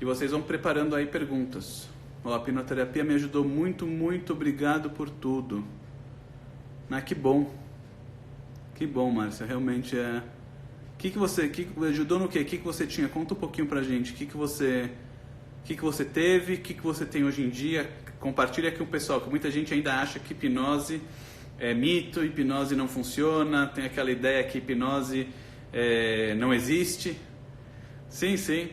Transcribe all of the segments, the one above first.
E vocês vão preparando aí perguntas. Ó, a hipnoterapia me ajudou muito, muito obrigado por tudo. Ah, que bom. Que bom, Márcia. Realmente é... que você... Que ajudou no quê? O que você tinha? Conta um pouquinho pra gente. O que você teve? O que você tem hoje em dia? Compartilha aqui com o pessoal, que muita gente ainda acha que hipnose é mito, hipnose não funciona, tem aquela ideia que hipnose não existe. Sim, sim.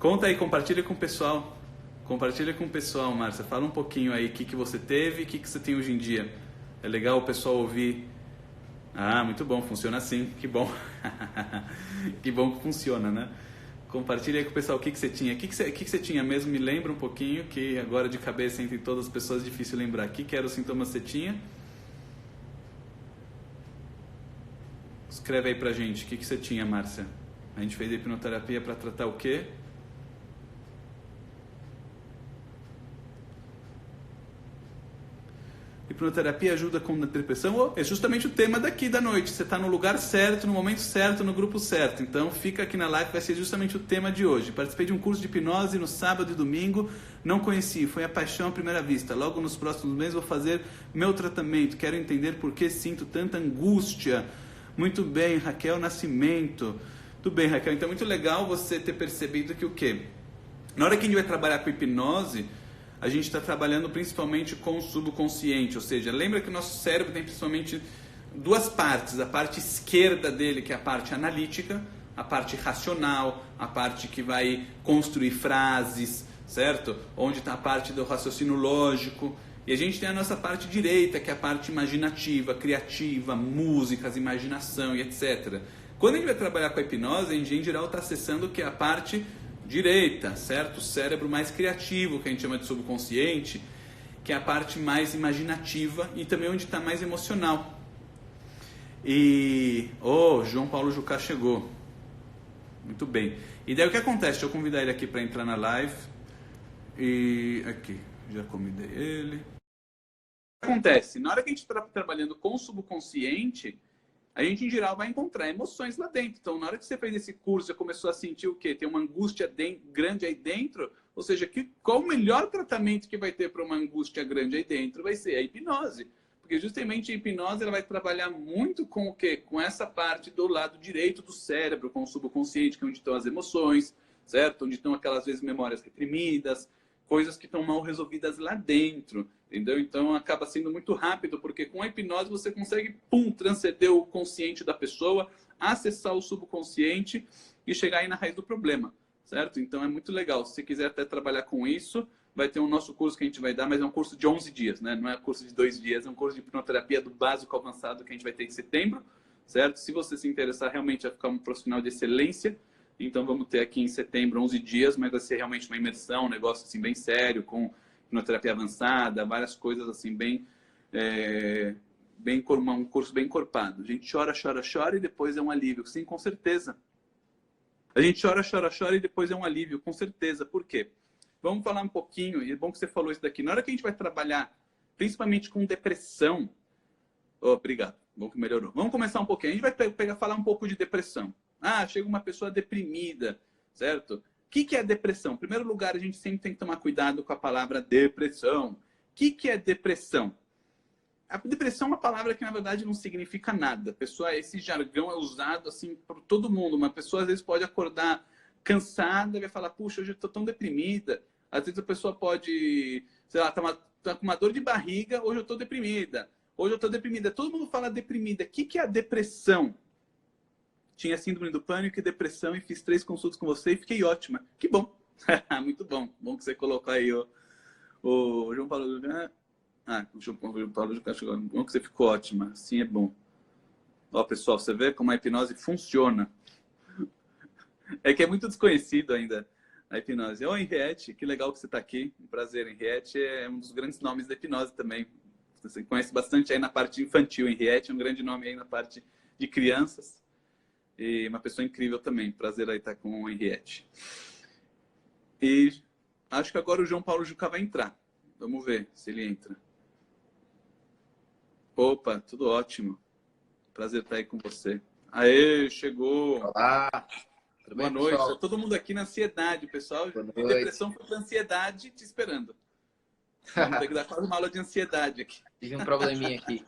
Conta aí, compartilha com o pessoal. Compartilha com o pessoal, Márcia. Fala um pouquinho aí o que você teve e o que você tem hoje em dia. É legal o pessoal ouvir. Ah, muito bom, funciona assim. Que bom. Que bom que funciona, né? Compartilha aí com o pessoal o que você tinha. O que você tinha mesmo? Me lembra um pouquinho, que agora de cabeça entre todas as pessoas é difícil lembrar. O que eram os sintomas que você tinha? Escreve aí pra gente. O que você tinha, Márcia? A gente fez a hipnoterapia para tratar o quê? Hipnoterapia ajuda com depressão? É justamente o tema daqui da noite. Você está no lugar certo, no momento certo, no grupo certo. Então fica aqui na live, vai ser justamente o tema de hoje. Participei de um curso de hipnose no sábado e domingo. Não conheci, foi a paixão à primeira vista. Logo nos próximos meses vou fazer meu tratamento. Quero entender por que sinto tanta angústia. Muito bem, Raquel Nascimento. Tudo bem, Raquel. Então é muito legal você ter percebido que o quê? Na hora que a gente vai trabalhar com hipnose, a gente está trabalhando principalmente com o subconsciente, ou seja, lembra que o nosso cérebro tem principalmente duas partes, a parte esquerda dele, que é a parte analítica, a parte racional, a parte que vai construir frases, certo? Onde está a parte do raciocínio lógico, e a gente tem a nossa parte direita, que é a parte imaginativa, criativa, músicas, imaginação e etc. Quando a gente vai trabalhar com a hipnose, a gente em geral está acessando o que é a parte direita, certo? O cérebro mais criativo, que a gente chama de subconsciente, que é a parte mais imaginativa e também onde está mais emocional. E... oh, João Paulo Jucá chegou. Muito bem. E daí o que acontece? Deixa eu convidar ele aqui para entrar na live. E... aqui, já convidei ele. O que acontece? Na hora que a gente está trabalhando com o subconsciente, a gente em geral vai encontrar emoções lá dentro. Então, na hora que você fez esse curso, você começou a sentir o quê? Tem uma angústia grande aí dentro? Ou seja, qual o melhor tratamento que vai ter para uma angústia grande aí dentro? Vai ser a hipnose. Porque justamente a hipnose ela vai trabalhar muito com o quê? Com essa parte do lado direito do cérebro, com o subconsciente, que é onde estão as emoções, certo? Onde estão aquelas vezes memórias reprimidas, coisas que estão mal resolvidas lá dentro. Entendeu? Então acaba sendo muito rápido, porque com a hipnose você consegue, transcender o consciente da pessoa, acessar o subconsciente e chegar aí na raiz do problema, certo? Então é muito legal. Se você quiser até trabalhar com isso, vai ter um nosso curso que a gente vai dar, mas é um curso de 11 dias, né? Não é um curso de 2 dias, é um curso de hipnoterapia do básico ao avançado que a gente vai ter em setembro, certo? Se você se interessar realmente a ficar um profissional de excelência, então vamos ter aqui em setembro 11 dias, mas vai ser realmente uma imersão, um negócio assim bem sério, com hipnoterapia avançada, várias coisas assim um curso bem encorpado. A gente chora, chora, chora e depois é um alívio. Sim, com certeza. A gente chora, chora, chora e depois é um alívio, com certeza. Por quê? Vamos falar um pouquinho, e é bom que você falou isso daqui. Na hora que a gente vai trabalhar, principalmente com depressão... oh, obrigado, bom que melhorou. Vamos começar um pouquinho. A gente vai falar um pouco de depressão. Ah, chega uma pessoa deprimida, certo? O que é depressão? Em primeiro lugar, a gente sempre tem que tomar cuidado com a palavra depressão. O que é depressão? A depressão é uma palavra que, na verdade, não significa nada. Esse jargão é usado assim por todo mundo. Uma pessoa, às vezes, pode acordar cansada e vai falar, puxa, hoje eu estou tão deprimida. Às vezes a pessoa pode, sei lá, tá com uma dor de barriga, hoje eu estou deprimida. Hoje eu estou deprimida. Todo mundo fala deprimida. O que é a depressão? Tinha síndrome do pânico e depressão e fiz 3 consultas com você e fiquei ótima. Que bom. Muito bom. Bom que você colocou aí o João Paulo. Ah, o João Paulo chegou. Bom que você ficou ótima. Sim, é bom. Ó, pessoal, você vê como a hipnose funciona. É que é muito desconhecido ainda a hipnose. Ô, Henriette, que legal que você está aqui. Um prazer. Henriette é um dos grandes nomes da hipnose também. Você conhece bastante aí na parte infantil. Henriette é um grande nome aí na parte de crianças. E uma pessoa incrível também. Prazer aí estar com o Henriette. E acho que agora o João Paulo Jucá vai entrar. Vamos ver se ele entra. Opa, tudo ótimo. Prazer estar aí com você. Aê, chegou. Olá, Tudo Boa bem, noite. pessoal? Tá todo mundo aqui na ansiedade, pessoal. Boa De noite. depressão foi pra ansiedade te esperando. Vamos ter que dar quase uma aula de ansiedade aqui. Tive um probleminha aqui.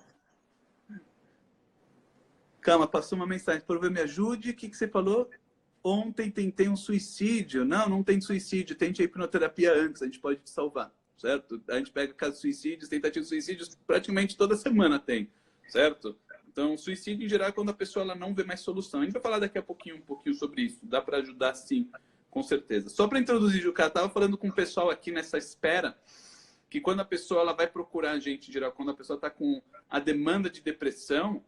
Calma, passou uma mensagem. Por favor, me ajude. O que você falou? Ontem tentei um suicídio. Não tem suicídio. Tente a hipnoterapia antes. A gente pode te salvar, certo? A gente pega casos de suicídios, tentativas de suicídios, praticamente toda semana tem, certo? Então, suicídio em geral é quando a pessoa ela não vê mais solução. A gente vai falar daqui a pouquinho um pouquinho sobre isso. Dá para ajudar, sim, com certeza. Só para introduzir, Juca, eu estava falando com o pessoal aqui nessa espera que quando a pessoa ela vai procurar a gente, em geral, quando a pessoa está com a demanda de depressão,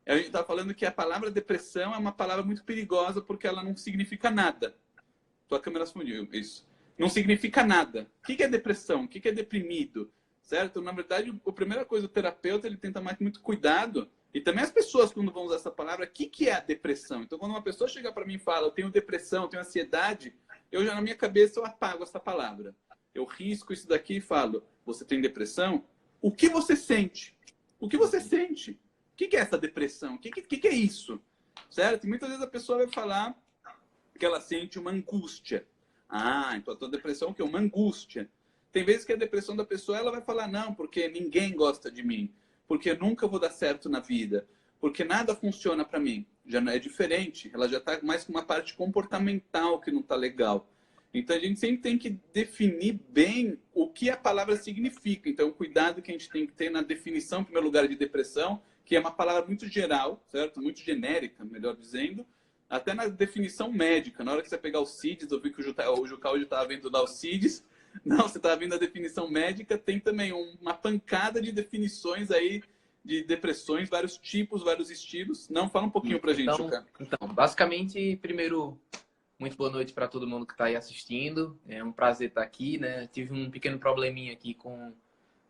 a gente está falando que a palavra depressão é uma palavra muito perigosa porque ela não significa nada. Tua câmera fundiu, isso. Não significa nada. O que é depressão? O que é deprimido? Certo? Na verdade, a primeira coisa, o terapeuta ele tenta mais muito cuidado. E também as pessoas, quando vão usar essa palavra, o que é a depressão? Então, quando uma pessoa chega para mim e fala, eu tenho depressão, eu tenho ansiedade, eu já na minha cabeça eu apago essa palavra. Eu risco isso daqui e falo, você tem depressão? O que você sente? O que você sente? O que é essa depressão? O que é isso? Certo? E muitas vezes a pessoa vai falar que ela sente uma angústia. Ah, então a tua depressão é o quê? Uma angústia. Tem vezes que a depressão da pessoa, ela vai falar, não, porque ninguém gosta de mim, porque eu nunca vou dar certo na vida, porque nada funciona para mim. Já não é diferente, ela já está mais com uma parte comportamental que não está legal. Então a gente sempre tem que definir bem o que a palavra significa. Então o cuidado que a gente tem que ter na definição, em primeiro lugar, de depressão, que é uma palavra muito geral, certo? Muito genérica, melhor dizendo, até na definição médica. Na hora que você pegar o CIDS, eu vi que o Juca hoje estava vendo lá o CIDS. Não, você está vendo a definição médica, tem também uma pancada de definições aí de depressões, vários tipos, vários estilos. Não, fala um pouquinho pra gente, Juca. Então, basicamente, primeiro, muito boa noite para todo mundo que está aí assistindo. É um prazer estar aqui, né? Tive um pequeno probleminha aqui com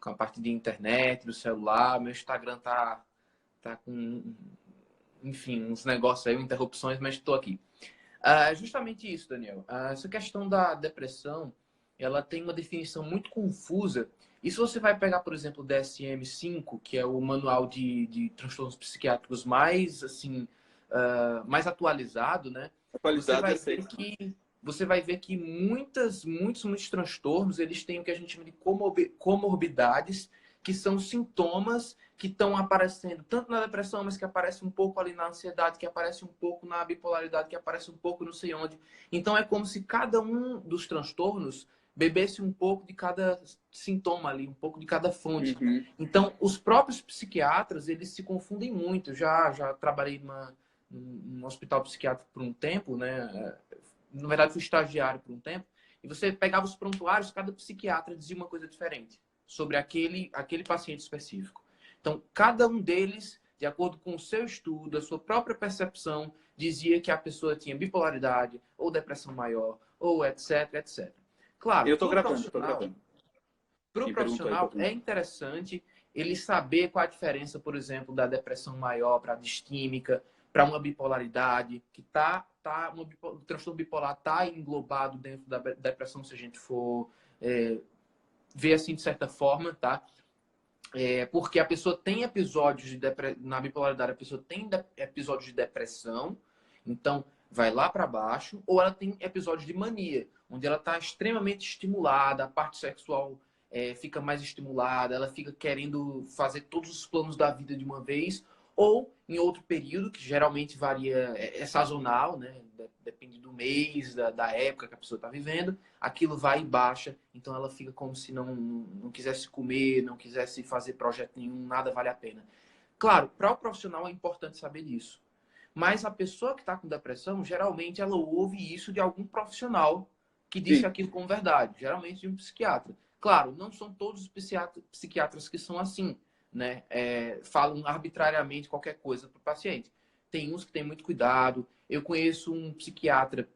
a parte de internet, do celular. Meu Instagram tá com, enfim, uns negócios aí, interrupções, mas estou aqui. Justamente isso, Daniel. Essa questão da depressão, ela tem uma definição muito confusa. E se você vai pegar, por exemplo, o DSM-5, que é o manual de transtornos psiquiátricos mais, assim, mais atualizado, né? Atualizado Você vai ver que muitos transtornos, eles têm o que a gente chama de comorbidades, que são sintomas que estão aparecendo tanto na depressão, mas que aparece um pouco ali na ansiedade, que aparece um pouco na bipolaridade, que aparece um pouco não sei onde. Então é como se cada um dos transtornos bebesse um pouco de cada sintoma ali, um pouco de cada fonte. Uhum. Então os próprios psiquiatras, eles se confundem muito. Eu já trabalhei num hospital psiquiátrico por um tempo, né? Na verdade fui estagiário por um tempo, e você pegava os prontuários, cada psiquiatra dizia uma coisa diferente sobre aquele paciente específico. Então, cada um deles, de acordo com o seu estudo, a sua própria percepção, dizia que a pessoa tinha bipolaridade, ou depressão maior, ou etc, etc. Claro, Eu tô gravando. Para o profissional é interessante ele saber qual a diferença, por exemplo, da depressão maior para a distímica, para uma bipolaridade, que o transtorno bipolar está englobado dentro da depressão, se a gente for ver assim de certa forma, tá? Porque a pessoa tem episódios na bipolaridade, a pessoa tem episódios de depressão, então vai lá para baixo, ou ela tem episódios de mania, onde ela está extremamente estimulada, a parte sexual fica mais estimulada, ela fica querendo fazer todos os planos da vida de uma vez, ou em outro período, que geralmente varia, é sazonal, né? Depende do mês, da época que a pessoa está vivendo, aquilo vai e baixa, então ela fica como se não quisesse comer, não quisesse fazer projeto nenhum, nada vale a pena. Claro, para o profissional é importante saber disso, mas a pessoa que está com depressão, geralmente ela ouve isso de algum profissional que disse aquilo com verdade, geralmente de um psiquiatra. Claro, não são todos os psiquiatras que são assim, né? Falam arbitrariamente qualquer coisa para o paciente. Tem uns que têm muito cuidado. Eu conheço um psiquiatra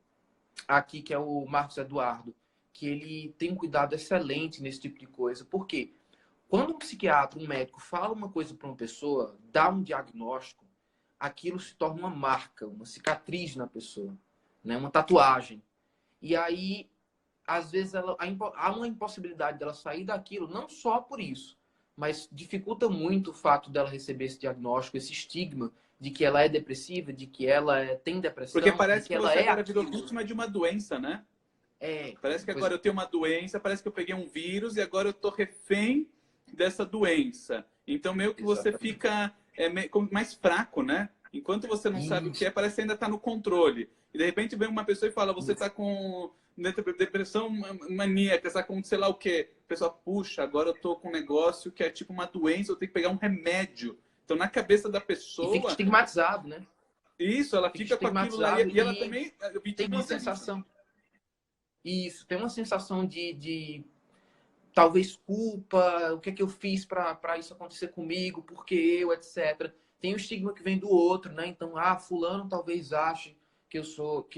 aqui, que é o Marcos Eduardo, que ele tem um cuidado excelente nesse tipo de coisa. Por quê? Quando um psiquiatra, um médico, fala uma coisa para uma pessoa, dá um diagnóstico, aquilo se torna uma marca, uma cicatriz na pessoa, né? Uma tatuagem. E aí, às vezes, há uma impossibilidade dela sair daquilo, não só por isso, mas dificulta muito o fato dela receber esse diagnóstico, esse estigma de que ela é depressiva, de que ela tem depressão, Porque parece de que ela você é agora virou aquilo. vítima de uma doença, né? Parece que Pois agora eu tenho uma doença, parece que eu peguei um vírus e agora eu tô refém dessa doença. Então, meio que você exatamente. fica mais fraco, né? Enquanto você não sabe o que Isso, é, parece que ainda está no controle. E de repente vem uma pessoa e fala, você isso. está com depressão maníaca, está com sei lá o quê. A pessoa, puxa, agora eu tô com um negócio que é tipo uma doença, eu tenho que pegar um remédio. Então, na cabeça da E fica pessoa, estigmatizado, né? isso, ela Fica fica com aquilo lá estigmatizado e ela e também tem uma vitimiza nisso. sensação. Isso, tem uma sensação de talvez culpa, o que é que eu fiz para isso acontecer comigo, porque eu, etc. Tem o estigma que vem do outro, né? Então, fulano talvez ache que eu sou,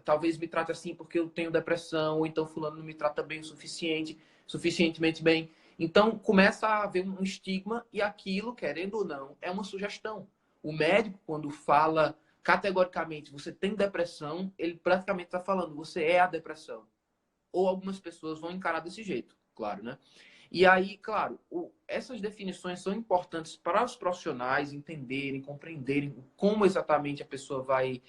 talvez me trate assim porque eu tenho depressão, ou então fulano não me trata bem o suficiente, suficientemente bem. Então, começa a haver um estigma e aquilo, querendo ou não, é uma sugestão. O médico, quando fala categoricamente, você tem depressão, ele praticamente está falando, você é a depressão. Ou algumas pessoas vão encarar desse jeito, claro, né? E aí, claro, essas definições são importantes para os profissionais entenderem, compreenderem como exatamente a pessoa vai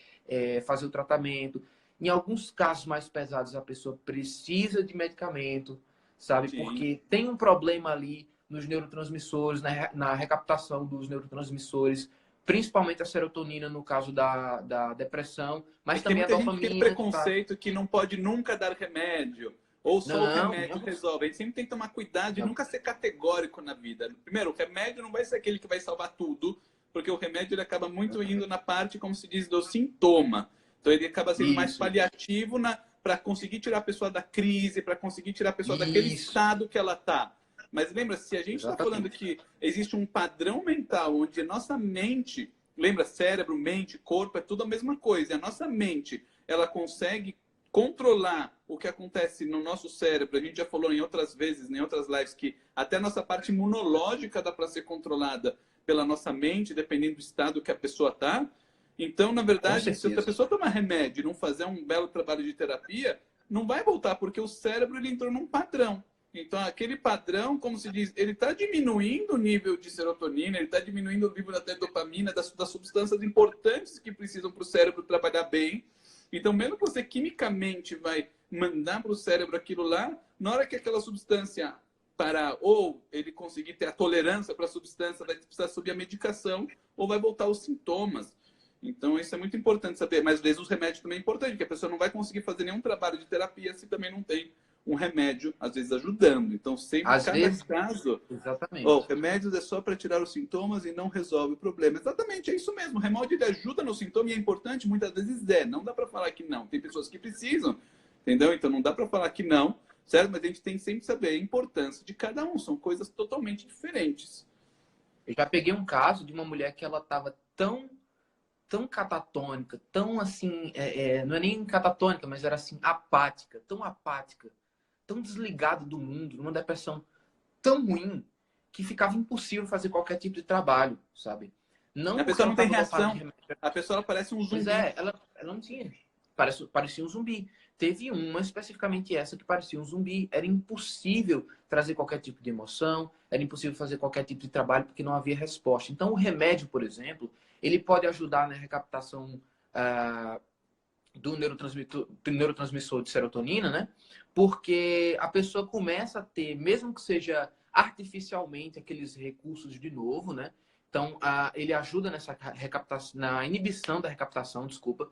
fazer o tratamento. Em alguns casos mais pesados, a pessoa precisa de medicamento, sabe? Sim. Porque tem um problema ali nos neurotransmissores, na recaptação dos neurotransmissores, principalmente a serotonina no caso da depressão, É mas que tem também a muita gente que tem dopamina que está. preconceito que não pode nunca dar remédio, ou só o Não, remédio não, resolve. A gente sempre tem que tomar cuidado e não. nunca ser categórico na vida. Primeiro, o remédio não vai ser aquele que vai salvar tudo, porque o remédio ele acaba muito indo na parte, como se diz, do sintoma. Então ele acaba sendo mais Isso, paliativo para conseguir tirar a pessoa da crise, para conseguir tirar a pessoa daquele isso, estado que ela está. Mas lembra, se a gente está falando exatamente. que existe um padrão mental onde a nossa mente, lembra, cérebro, mente, corpo, é tudo a mesma coisa. E a nossa mente, ela consegue controlar o que acontece no nosso cérebro. A gente já falou em outras vezes, em outras lives, que até a nossa parte imunológica dá para ser controlada pela nossa mente, dependendo do estado que a pessoa está. Então, na Com verdade, se a certeza. pessoa tomar remédio e não fazer um belo trabalho de terapia, não vai voltar, porque o cérebro ele entrou num padrão. Então, aquele padrão, como se diz, ele está diminuindo o nível de serotonina, ele está diminuindo o nível da dopamina, das substâncias importantes que precisam para o cérebro trabalhar bem. Então, mesmo que você quimicamente vai mandar para o cérebro aquilo lá, na hora que aquela substância parar, ou ele conseguir ter a tolerância para a substância, vai precisar subir a medicação, ou vai voltar os sintomas. Então, isso é muito importante saber. Mas, às vezes, os remédios também é importante, porque a pessoa não vai conseguir fazer nenhum trabalho de terapia se também não tem um remédio, às vezes, ajudando. Então, sempre, Às cada vezes, caso, exatamente. remédios é só para tirar os sintomas e não resolve o problema. Exatamente, é isso mesmo. O remédio ele ajuda no sintoma e é importante, muitas vezes é. Não dá para falar que não. Tem pessoas que precisam, entendeu? Então, não dá para falar que não, certo? Mas a gente tem que sempre saber a importância de cada um. São coisas totalmente diferentes. Eu já peguei um caso de uma mulher que ela estava tão catatônica, tão assim, não é nem catatônica, mas era assim, apática, tão desligada do mundo, numa depressão tão ruim, que ficava impossível fazer qualquer tipo de trabalho, sabe? Não A porque pessoa ela não tem estava lotada de reação. remédio. A pessoa ela parece um Pois zumbi. é, ela não tinha. Parecia um zumbi. Teve uma, especificamente essa, que parecia um zumbi. Era impossível trazer qualquer tipo de emoção, era impossível fazer qualquer tipo de trabalho porque não havia resposta. Então, o remédio, por exemplo, ele pode ajudar na recaptação do neurotransmissor de serotonina, né? Porque a pessoa começa a ter, mesmo que seja artificialmente, aqueles recursos de novo, né? Então, ele ajuda nessa recaptação, na inibição da recaptação, desculpa,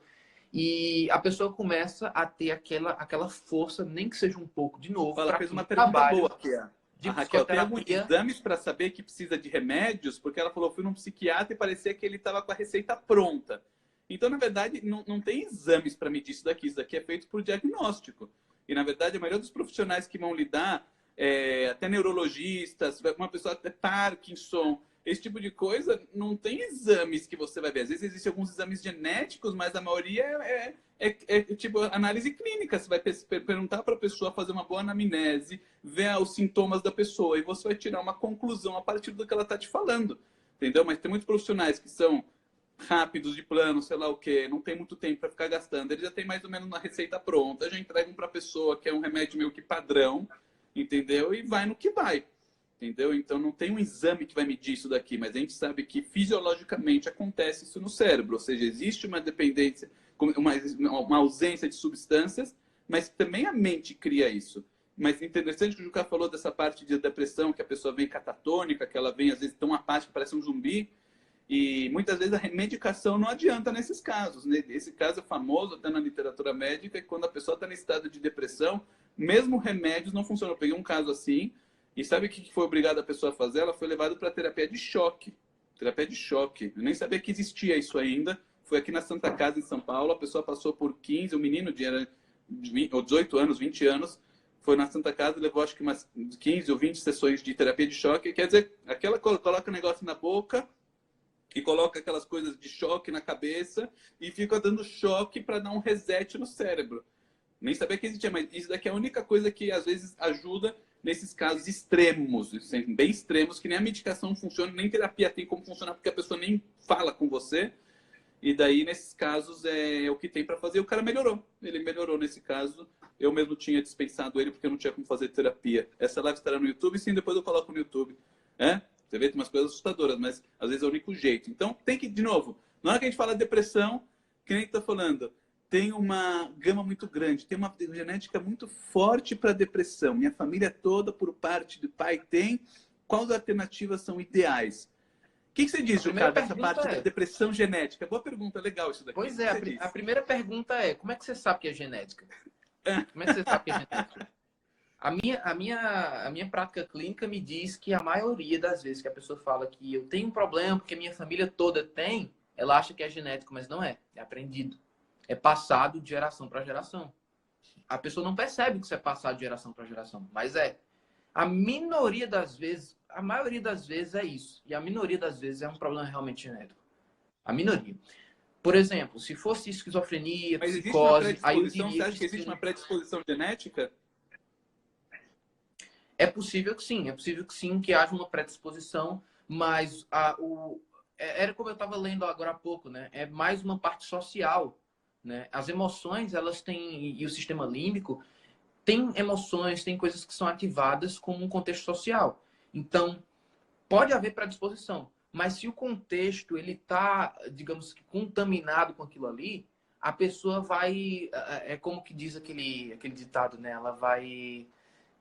e a pessoa começa a ter aquela força, nem que seja um pouco de novo, Ela para fez aquele uma pergunta trabalho boa aqui, a de Raquel. Tem alguns psicoterapia. exames para saber que precisa de remédios? Porque ela falou, fui num psiquiatra e parecia que ele estava com a receita pronta. Então, na verdade, não tem exames para medir isso daqui. Isso daqui é feito por diagnóstico. E, na verdade, a maioria dos profissionais que vão lidar, até neurologistas, uma pessoa até Parkinson, esse tipo de coisa, não tem exames que você vai ver. Às vezes existem alguns exames genéticos, mas a maioria é tipo análise clínica. Você vai perguntar para a pessoa fazer uma boa anamnese, ver os sintomas da pessoa e você vai tirar uma conclusão a partir do que ela está te falando. Entendeu? Mas tem muitos profissionais que são rápidos de plano, sei lá o quê, não tem muito tempo para ficar gastando. Eles já têm mais ou menos uma receita pronta, já entregam para a pessoa que é um remédio meio que padrão, entendeu? E vai no que vai. entendeu? Então não tem um exame que vai medir isso daqui, mas a gente sabe que fisiologicamente acontece isso no cérebro, ou seja, existe uma dependência, uma ausência de substâncias, mas também a mente cria isso. Mas interessante que o Juca falou dessa parte de depressão, que a pessoa vem catatônica, que ela vem às vezes tão apática, parece um zumbi, e muitas vezes a medicação não adianta nesses casos. Esse caso é famoso até na literatura médica, que quando a pessoa está em estado de depressão, mesmo remédios não funcionam. Eu peguei um caso assim, e sabe o que foi obrigada a pessoa a fazer? Ela foi levada para terapia de choque. Terapia de choque. Eu nem sabia que existia isso ainda. Foi aqui na Santa Casa, em São Paulo. A pessoa passou por 15, o menino era 18 anos, 20 anos, foi na Santa Casa e levou acho que umas 15 ou 20 sessões de terapia de choque. Quer dizer, aquela coloca o negócio na boca e coloca aquelas coisas de choque na cabeça e fica dando choque para dar um reset no cérebro. Nem sabia que existia, mas isso daqui é a única coisa que às vezes ajuda nesses casos extremos, bem extremos, que nem a medicação funciona, nem terapia tem como funcionar, porque a pessoa nem fala com você. E daí, nesses casos, é o que tem para fazer. O cara melhorou. Ele melhorou nesse caso. Eu mesmo tinha dispensado ele porque eu não tinha como fazer terapia. Essa live estará no YouTube, sim, depois eu coloco no YouTube. Você vê, tem umas coisas assustadoras, mas às vezes é o único jeito. Então, tem que, de novo, na hora que a gente fala de depressão, que nem está falando, tem uma gama muito grande, tem uma genética muito forte para depressão. Minha família toda, por parte do pai, tem. Quais alternativas são ideais? O que você diz, Juca, dessa parte da depressão genética? Boa pergunta, legal isso daqui. Pois é, a primeira pergunta é, como é que você sabe que é genética? Como é que você sabe que é genética? A minha prática clínica me diz que a maioria das vezes que a pessoa fala que eu tenho um problema porque minha família toda tem, ela acha que é genético, mas não é. É aprendido. É passado de geração para geração. A pessoa não percebe que isso é passado de geração para geração, mas é. A minoria das vezes, a maioria das vezes é isso. E a minoria das vezes é um problema realmente genético. A minoria. Por exemplo, se fosse esquizofrenia, mas psicose, aí eu diria você acha que existe uma predisposição genética? É possível que sim, que haja uma predisposição, mas era como eu estava lendo agora há pouco, né? É mais uma parte social, né? As emoções, elas têm, e o sistema límbico tem emoções, tem coisas que são ativadas como um contexto social. Então, pode haver predisposição, mas se o contexto ele está, digamos que, contaminado com aquilo ali, a pessoa vai, é como que diz aquele ditado, né? Ela vai,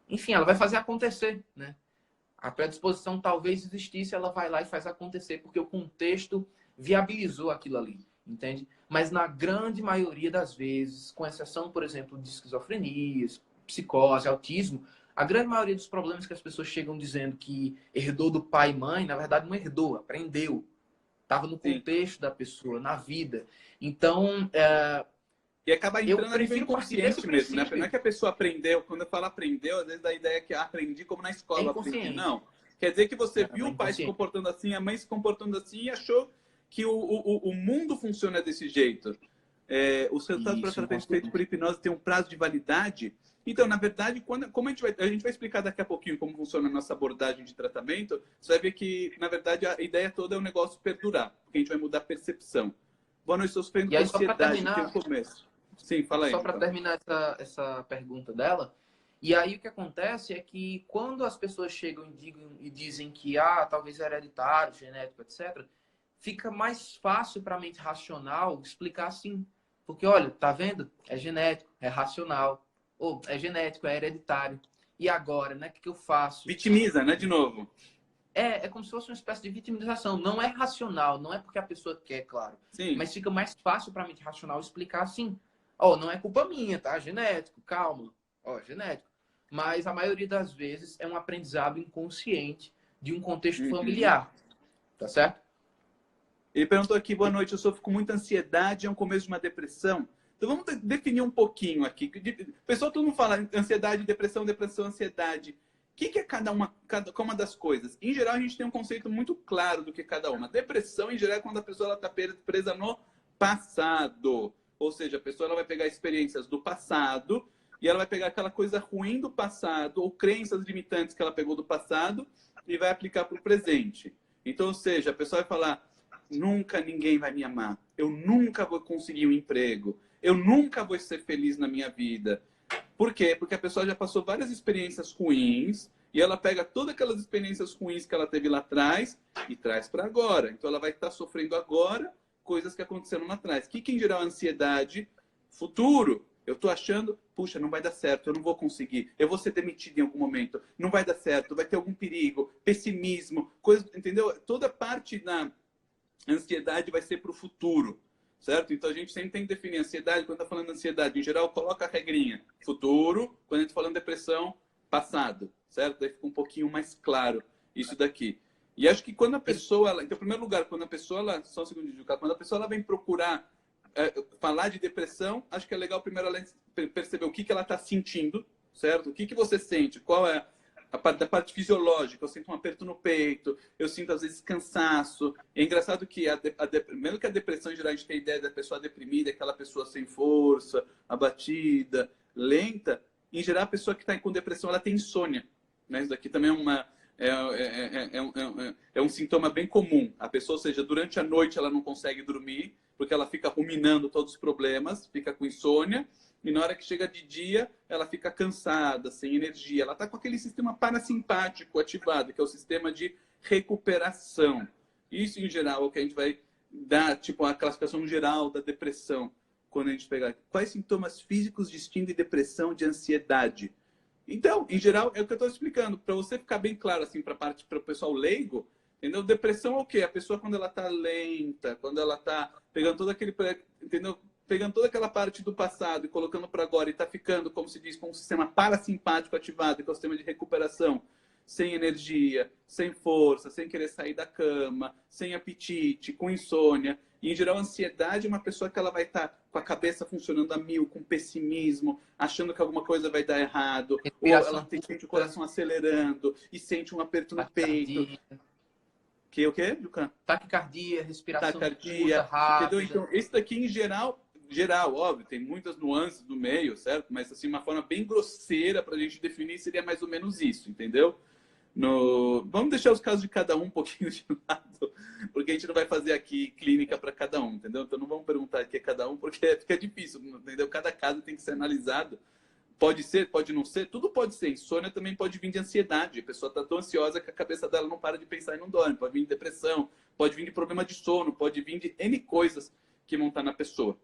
enfim, ela vai fazer acontecer, né? A predisposição talvez existisse, ela vai lá e faz acontecer, porque o contexto viabilizou aquilo ali, entende? Mas na grande maioria das vezes, com exceção, por exemplo, de esquizofrenias, psicose, autismo, a grande maioria dos problemas que as pessoas chegam dizendo que herdou do pai e mãe, na verdade não herdou, aprendeu. Estava no contexto da pessoa, na vida. Então, e acaba entrando a nível inconsciente mesmo, né? Não é que a pessoa aprendeu. Quando eu falo aprendeu, às vezes dá a ideia que aprendi como na escola. É inconsciente. Não. Quer dizer que você viu o pai se comportando assim, a mãe se comportando assim e achou que o mundo funciona desse jeito. Os resultados para tratamento feito por hipnose têm um prazo de validade. Então, na verdade, como a gente vai explicar daqui a pouquinho como funciona a nossa abordagem de tratamento, você vai ver que, na verdade, a ideia toda é o negócio perdurar, porque a gente vai mudar a percepção. Boa noite, estou sofrendo com ansiedade, que é o começo. Sim, fala aí. Só para terminar essa pergunta dela. E aí o que acontece é que quando as pessoas chegam e dizem que talvez é hereditário, genético, etc., fica mais fácil para a mente racional explicar assim. Porque, olha, tá vendo? É genético, é racional. Ou é genético, é hereditário. E agora, né? O que eu faço? Vitimiza, né? De novo. É como se fosse uma espécie de vitimização. Não é racional, não é porque a pessoa quer, claro. Sim. Mas fica mais fácil para a mente racional explicar assim. Não é culpa minha, tá? Genético, calma. Genético. Mas a maioria das vezes é um aprendizado inconsciente de um contexto familiar. Tá certo? Ele perguntou aqui, boa noite, eu sofro com muita ansiedade, é um começo de uma depressão. Então vamos definir um pouquinho aqui. O pessoal todo mundo fala ansiedade, depressão, ansiedade. O que é cada uma das coisas? Em geral, a gente tem um conceito muito claro do que é cada uma. Depressão, em geral, é quando a pessoa está presa no passado. Ou seja, a pessoa ela vai pegar experiências do passado e ela vai pegar aquela coisa ruim do passado ou crenças limitantes que ela pegou do passado e vai aplicar para o presente. Então, ou seja, a pessoa vai falar, nunca ninguém vai me amar. Eu nunca vou conseguir um emprego. Eu nunca vou ser feliz na minha vida. Por quê? Porque a pessoa já passou várias experiências ruins E ela pega todas aquelas experiências ruins que ela teve lá atrás e traz para agora. Então ela vai estar sofrendo agora coisas que aconteceram lá atrás. O que em geral é ansiedade? Futuro. Eu estou achando, puxa, não vai dar certo, eu não vou conseguir, eu vou ser demitido em algum momento, não vai dar certo, vai ter algum perigo, pessimismo, coisa, entendeu? Toda parte da ansiedade vai ser para o futuro, certo? Então a gente sempre tem que definir ansiedade. Quando está falando de ansiedade, em geral, coloca a regrinha futuro. Quando a gente está falando de depressão, passado, certo? Daí fica um pouquinho mais claro isso daqui. E acho que quando a pessoa, então, em primeiro lugar, quando a pessoa, só um segundo, quando a pessoa ela vem procurar falar de depressão, acho que é legal primeiro ela perceber o que ela está sentindo, certo? O que você sente? Qual é da parte fisiológica? Eu sinto um aperto no peito, eu sinto às vezes cansaço. É engraçado que mesmo que a depressão, em geral, a gente tem a ideia da pessoa deprimida, aquela pessoa sem força, abatida, lenta. Em geral, a pessoa que está com depressão, ela tem insônia. Né? Isso daqui também é um sintoma bem comum. A pessoa, ou seja, durante a noite ela não consegue dormir, porque ela fica ruminando todos os problemas, fica com insônia, e na hora que chega de dia, ela fica cansada, sem energia. Ela está com aquele sistema parasimpático ativado, que é o sistema de recuperação. Isso, em geral, é o que a gente vai dar, tipo, a classificação geral da depressão, quando a gente pegar quais sintomas físicos distinguem depressão de ansiedade. Então, em geral, é o que eu estou explicando. Para você ficar bem claro, assim, para o pessoal leigo, entendeu? Depressão é o quê? A pessoa quando ela está lenta, quando ela está pegando todo aquele, entendeu? Pegando toda aquela parte do passado e colocando para agora e está ficando, como se diz, com um sistema parasimpático ativado, que é o sistema de recuperação, sem energia, sem força, sem querer sair da cama, sem apetite, com insônia. E, em geral, a ansiedade é uma pessoa que ela vai estar com a cabeça funcionando a mil, com pessimismo, achando que alguma coisa vai dar errado, ou ela sente o coração acelerando e sente um aperto no peito. Que o quê, Jucan? Taquicardia, respiração curta, rápida. Entendeu? Então, esse daqui, em geral, óbvio, tem muitas nuances no meio, certo? Mas, assim, uma forma bem grosseira para a gente definir seria mais ou menos isso, entendeu? Vamos deixar os casos de cada um pouquinho de lado, porque a gente não vai fazer aqui clínica para cada um, entendeu? Então não vamos perguntar aqui a cada um, porque fica difícil, entendeu? Cada caso tem que ser analisado. Pode ser, pode não ser, tudo pode ser. Insônia também pode vir de ansiedade. A pessoa está tão ansiosa que a cabeça dela não para de pensar e não dorme. Pode vir de depressão, pode vir de problema de sono, pode vir de N coisas que vão estar na pessoa.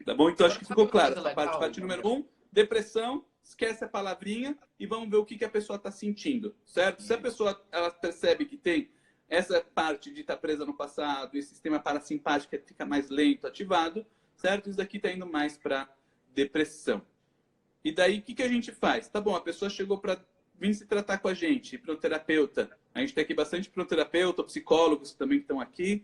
Tá bom? Então acho que ficou claro essa parte. Parte número 1, depressão. Esquece a palavrinha e vamos ver o que a pessoa está sentindo, certo? Se a pessoa ela percebe que tem essa parte de estar presa no passado, esse sistema parasimpático que fica mais lento, ativado, certo? Isso daqui está indo mais para depressão. E daí, o que a gente faz? Tá bom, a pessoa chegou para vir se tratar com a gente, hipnoterapeuta. A gente tem aqui bastante hipnoterapeuta, psicólogos também que estão aqui.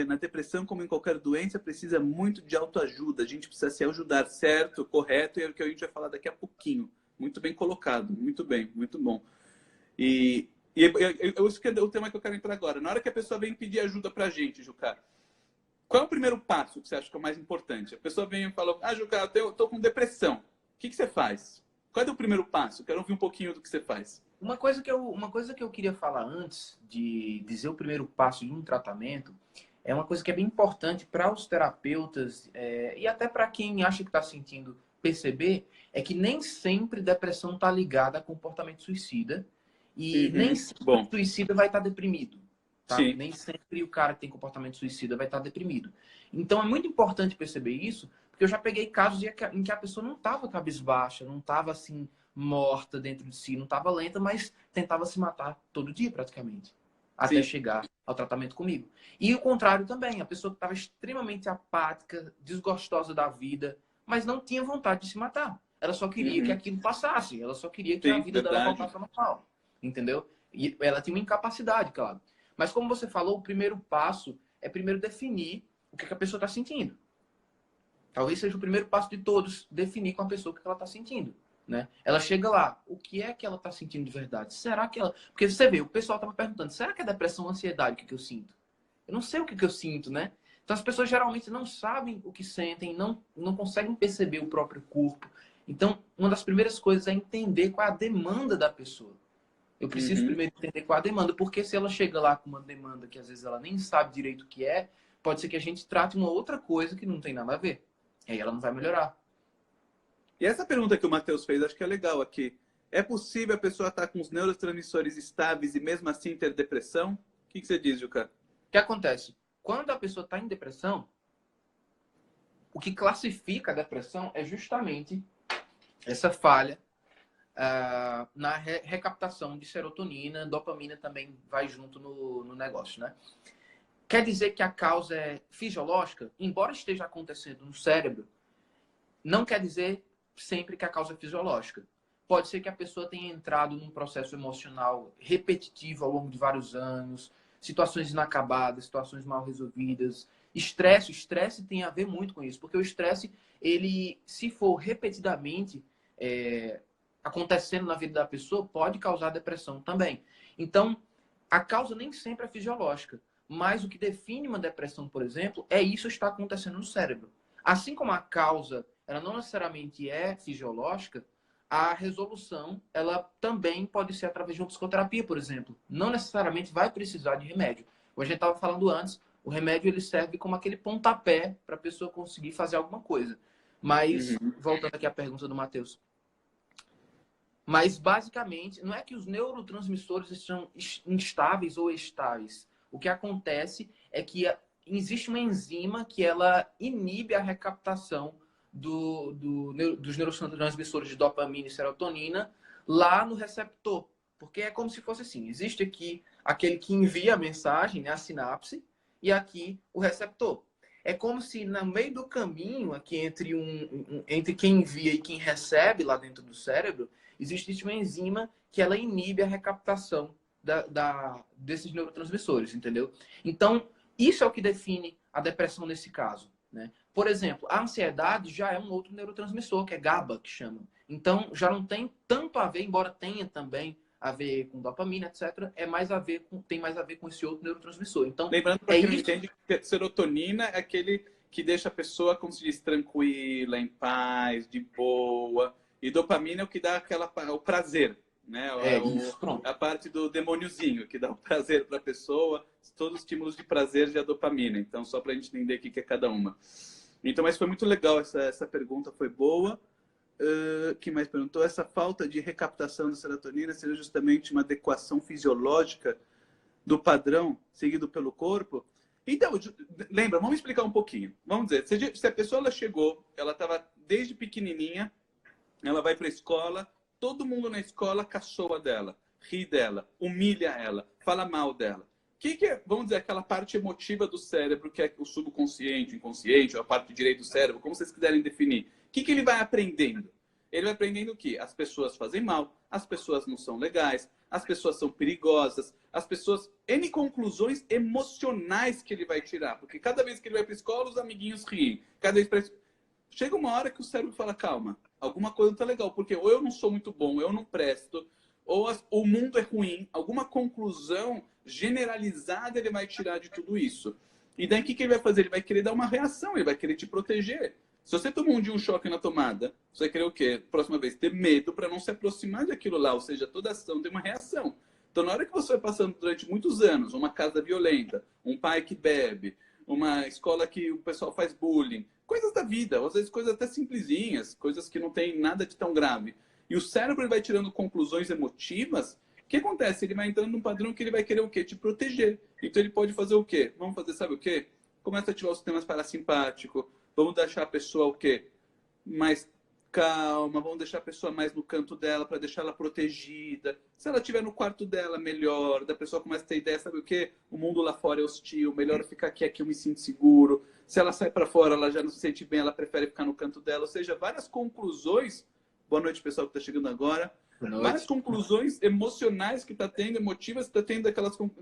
Na depressão, como em qualquer doença, precisa muito de autoajuda. A gente precisa se ajudar, certo, correto, e é o que a gente vai falar daqui a pouquinho. Muito bem colocado, muito bem, muito bom. Esse é o tema que eu quero entrar agora. Na hora que a pessoa vem pedir ajuda pra gente, Juca, qual é o primeiro passo que você acha que é o mais importante? A pessoa vem e fala, Juca, eu tô com depressão. O que você faz? Qual é o primeiro passo? Eu quero ouvir um pouquinho do que você faz. Uma coisa que eu queria falar antes de dizer o primeiro passo de um tratamento é uma coisa que é bem importante para os terapeutas e até para quem acha que está sentindo perceber, é que nem sempre depressão está ligada a comportamento suicida e nem sempre o suicida vai estar deprimido. Tá? Nem sempre o cara que tem comportamento suicida vai estar deprimido. Então é muito importante perceber isso, porque eu já peguei casos em que a pessoa não estava cabisbaixa, não estava assim morta dentro de si, não estava lenta, mas tentava se matar todo dia praticamente, até chegar ao tratamento comigo. E o contrário também, a pessoa que estava extremamente apática, desgostosa da vida, mas não tinha vontade de se matar. Ela só queria que aquilo passasse, ela só queria que a vida dela voltasse ao normal, entendeu? E ela tinha uma incapacidade, claro. Mas como você falou, o primeiro passo é primeiro definir o que a pessoa está sentindo. Talvez seja o primeiro passo de todos, definir com a pessoa o que ela está sentindo. Né? Ela chega lá, o que é que ela está sentindo de verdade? Será que ela... Porque você vê, o pessoal estava perguntando, será que é depressão ou ansiedade o que eu sinto? Eu não sei o que eu sinto, né? Então as pessoas geralmente não sabem o que sentem, não conseguem perceber o próprio corpo. Então, uma das primeiras coisas é entender qual é a demanda da pessoa. Eu preciso primeiro entender qual é a demanda, porque se ela chega lá com uma demanda que às vezes ela nem sabe direito o que é, pode ser que a gente trate uma outra coisa que não tem nada a ver. E aí ela não vai melhorar. E essa pergunta que o Matheus fez, acho que é legal aqui. É possível a pessoa estar com os neurotransmissores estáveis e mesmo assim ter depressão? O que você diz, Juca? O que acontece? Quando a pessoa está em depressão, o que classifica a depressão é justamente essa falha na recaptação de serotonina, dopamina também vai junto no negócio, né? Quer dizer que a causa é fisiológica? Embora esteja acontecendo no cérebro, não quer dizer sempre que a causa é fisiológica. Pode ser que a pessoa tenha entrado num processo emocional repetitivo ao longo de vários anos, situações inacabadas, situações mal resolvidas. Estresse tem a ver muito com isso, porque o estresse, ele, se for repetidamente acontecendo na vida da pessoa, pode causar depressão também. Então, a causa nem sempre é fisiológica, mas o que define uma depressão, por exemplo, é isso estar acontecendo no cérebro. Assim como a causa, ela não necessariamente é fisiológica, a resolução, ela também pode ser através de uma psicoterapia, por exemplo. Não necessariamente vai precisar de remédio. Como a gente estava falando antes, o remédio ele serve como aquele pontapé para a pessoa conseguir fazer alguma coisa. Mas, voltando aqui à pergunta do Matheus. Mas, basicamente, não é que os neurotransmissores estão instáveis ou estáveis. O que acontece é que existe uma enzima que ela inibe a recaptação dos neurotransmissores de dopamina e serotonina lá no receptor. Porque é como se fosse assim, existe aqui aquele que envia a mensagem, né, a sinapse, e aqui o receptor. É como se no meio do caminho, aqui entre quem envia e quem recebe lá dentro do cérebro, existe uma enzima que ela inibe a recaptação desses neurotransmissores, entendeu? Então, isso é o que define a depressão nesse caso, né? Por exemplo, a ansiedade já é um outro neurotransmissor, que é GABA, que chama. Então, já não tem tanto a ver, embora tenha também a ver com dopamina, etc., tem mais a ver com esse outro neurotransmissor. Então, lembrando para quem não entende que serotonina é aquele que deixa a pessoa, como se diz, tranquila, em paz, de boa. E dopamina é o que dá o prazer, né? Isso, pronto. A parte do demôniozinho, que dá o prazer para a pessoa. Todos os estímulos de prazer já é dopamina. Então, só para a gente entender o que é cada uma. Então, mas foi muito legal essa pergunta, foi boa. Quem mais perguntou? Essa falta de recaptação da serotonina seria justamente uma adequação fisiológica do padrão seguido pelo corpo? Então, lembra, vamos explicar um pouquinho. Vamos dizer, se a pessoa ela chegou, ela estava desde pequenininha, ela vai para a escola, todo mundo na escola caçoa dela, ri dela, humilha ela, fala mal dela. O que é, vamos dizer, aquela parte emotiva do cérebro, que é o subconsciente, o inconsciente, ou a parte direita do cérebro, como vocês quiserem definir. O que ele vai aprendendo? Ele vai aprendendo que as pessoas fazem mal, as pessoas não são legais, as pessoas são perigosas, as pessoas... N conclusões emocionais que ele vai tirar. Porque cada vez que ele vai para a escola, os amiguinhos riem. Cada vez chega uma hora que o cérebro fala, calma, alguma coisa não tá legal. Porque ou eu não sou muito bom, eu não presto, ou o mundo é ruim. Alguma conclusão generalizada ele vai tirar de tudo isso. E daí o que ele vai fazer? Ele vai querer dar uma reação, ele vai querer te proteger. Se você tomou um dia um choque na tomada, você vai querer o quê? Próxima vez, ter medo para não se aproximar daquilo lá. Ou seja, toda ação tem uma reação. Então, na hora que você vai passando durante muitos anos, uma casa violenta, um pai que bebe, uma escola que o pessoal faz bullying, coisas da vida, às vezes coisas até simplesinhas, coisas que não tem nada de tão grave. E o cérebro vai tirando conclusões emotivas. O que acontece? Ele vai entrando num padrão que ele vai querer o quê? Te proteger. Então, ele pode fazer o quê? Vamos fazer, sabe o quê? Começa a ativar o sistema parasimpático. Vamos deixar a pessoa o quê? Mais calma, vamos deixar a pessoa mais no canto dela para deixar ela protegida. Se ela estiver no quarto dela, melhor. Da pessoa começa a ter ideia, sabe o quê? O mundo lá fora é hostil, melhor ficar aqui eu me sinto seguro. Se ela sai para fora, ela já não se sente bem, ela prefere ficar no canto dela. Ou seja, várias conclusões. Boa noite, pessoal que está chegando agora. Várias conclusões emocionais que está tendo, emotivas que está tendo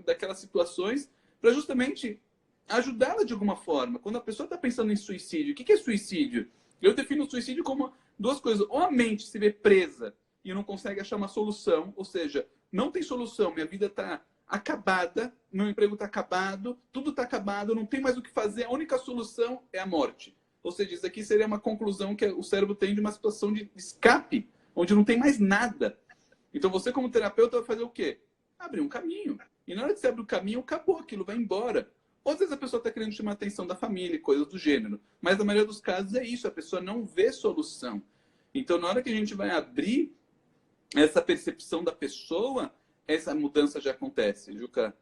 daquelas situações, para justamente ajudá-la de alguma forma. Quando a pessoa está pensando em suicídio, o que é suicídio? Eu defino o suicídio como duas coisas. Ou a mente se vê presa e não consegue achar uma solução, ou seja, não tem solução, minha vida está acabada, meu emprego está acabado, tudo está acabado, não tem mais o que fazer, a única solução é a morte. Ou seja, isso aqui seria uma conclusão que o cérebro tem de uma situação de escape, onde não tem mais nada. Então você, como terapeuta, vai fazer o quê? Abrir um caminho. E na hora que você abre o caminho, acabou aquilo, vai embora. Ou às vezes a pessoa está querendo chamar a atenção da família, coisas do gênero. Mas na maioria dos casos é isso, a pessoa não vê solução. Então, na hora que a gente vai abrir essa percepção da pessoa, essa mudança já acontece, Juca.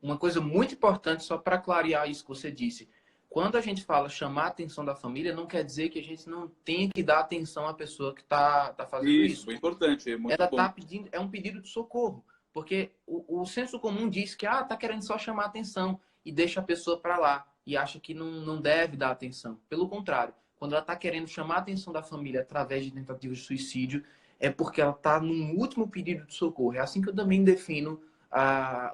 Uma coisa muito importante, só para clarear isso que você disse. Quando a gente fala chamar a atenção da família, não quer dizer que a gente não tenha que dar atenção à pessoa que tá fazendo isso. Isso, é importante, é muito Ela bom. tá pedindo, é um pedido de socorro. Porque o senso comum diz que tá querendo só chamar a atenção e deixa a pessoa para lá e acha que não deve dar atenção. Pelo contrário, quando ela está querendo chamar a atenção da família através de tentativas de suicídio, é porque ela está num último pedido de socorro. É assim que eu também defino